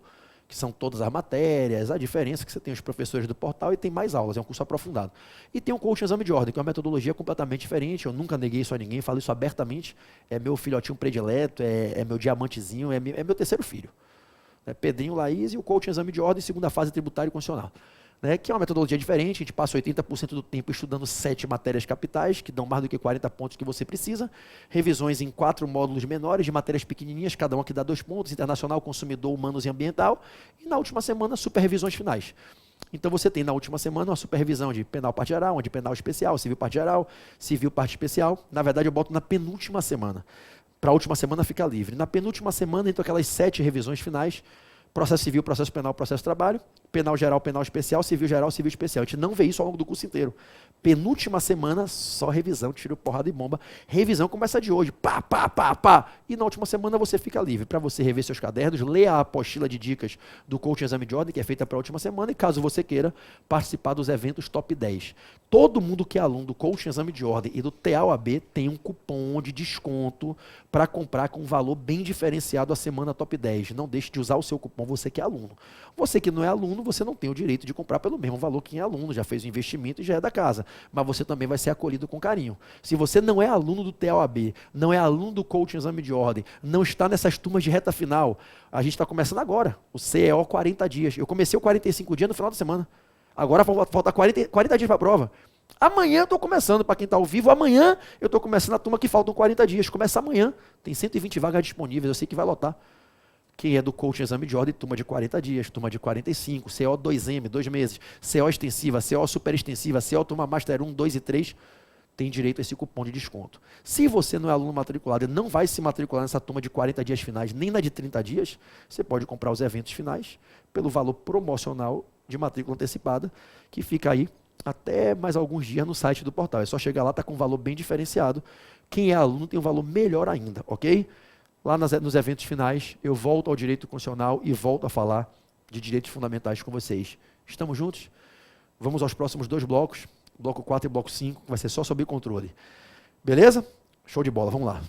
que são todas as matérias, a diferença é que você tem os professores do portal e tem mais aulas, é um curso aprofundado. E tem o Coaching Exame de Ordem, que é uma metodologia completamente diferente, eu nunca neguei isso a ninguém, falo isso abertamente, é meu filhotinho predileto, é meu diamantezinho, é meu terceiro filho. É Pedrinho, Laís e o Coaching Exame de Ordem, segunda fase tributária e constitucional. Né, que é uma metodologia diferente, a gente passa 80% do tempo estudando 7 matérias capitais, que dão mais do que 40 pontos que você precisa, revisões em 4 módulos menores, de matérias pequenininhas, cada uma que dá 2 pontos, internacional, consumidor, humanos e ambiental, e na última semana, super revisões finais. Então você tem na última semana uma superrevisão de penal parte geral, uma de penal especial, civil parte geral, civil parte especial, na verdade eu boto na penúltima semana, para a última semana ficar livre. Na penúltima semana, entre aquelas 7 revisões finais, processo civil, processo penal, processo trabalho, penal geral, penal especial, civil geral, civil especial. A gente não vê isso ao longo do curso inteiro. Penúltima semana, só revisão, tiro, porrada e bomba. Revisão começa de hoje, pá, pá, pá, pá. E na última semana você fica livre para você rever seus cadernos, ler a apostila de dicas do Coaching Exame de Ordem, que é feita para a última semana, e caso você queira participar dos eventos Top 10. Todo mundo que é aluno do Coaching Exame de Ordem e do TAOAB tem um cupom de desconto para comprar com um valor bem diferenciado a semana Top 10. Não deixe de usar o seu cupom, você que é aluno. Você que não é aluno, você não tem o direito de comprar pelo mesmo valor que é aluno, já fez o investimento e já é da casa. Mas você também vai ser acolhido com carinho. Se você não é aluno do TAOAB, não é aluno do Coaching Exame de Ordem, não está nessas turmas de reta final, a gente está começando agora, o CEO 40 dias. Eu comecei o 45 dias no final da semana. Agora falta 40 dias para a prova. Amanhã eu estou começando, para quem está ao vivo, amanhã eu estou começando a turma que faltam 40 dias. Começa amanhã, tem 120 vagas disponíveis, eu sei que vai lotar. Quem é do Coaching Exame de Ordem, turma de 40 dias, turma de 45, CO 2M, 2 meses, CO extensiva, CO super extensiva, CO turma Master 1, 2 e 3, tem direito a esse cupom de desconto. Se você não é aluno matriculado e não vai se matricular nessa turma de 40 dias finais, nem na de 30 dias, você pode comprar os eventos finais pelo valor promocional de matrícula antecipada, que fica aí até mais alguns dias no site do portal. É só chegar lá, está com um valor bem diferenciado. Quem é aluno tem um valor melhor ainda, ok? Lá nos eventos finais, eu volto ao direito constitucional e volto a falar de direitos fundamentais com vocês. Estamos juntos? Vamos aos próximos 2 blocos, bloco 4 e bloco 5, que vai ser só sobre controle. Beleza? Show de bola, vamos lá.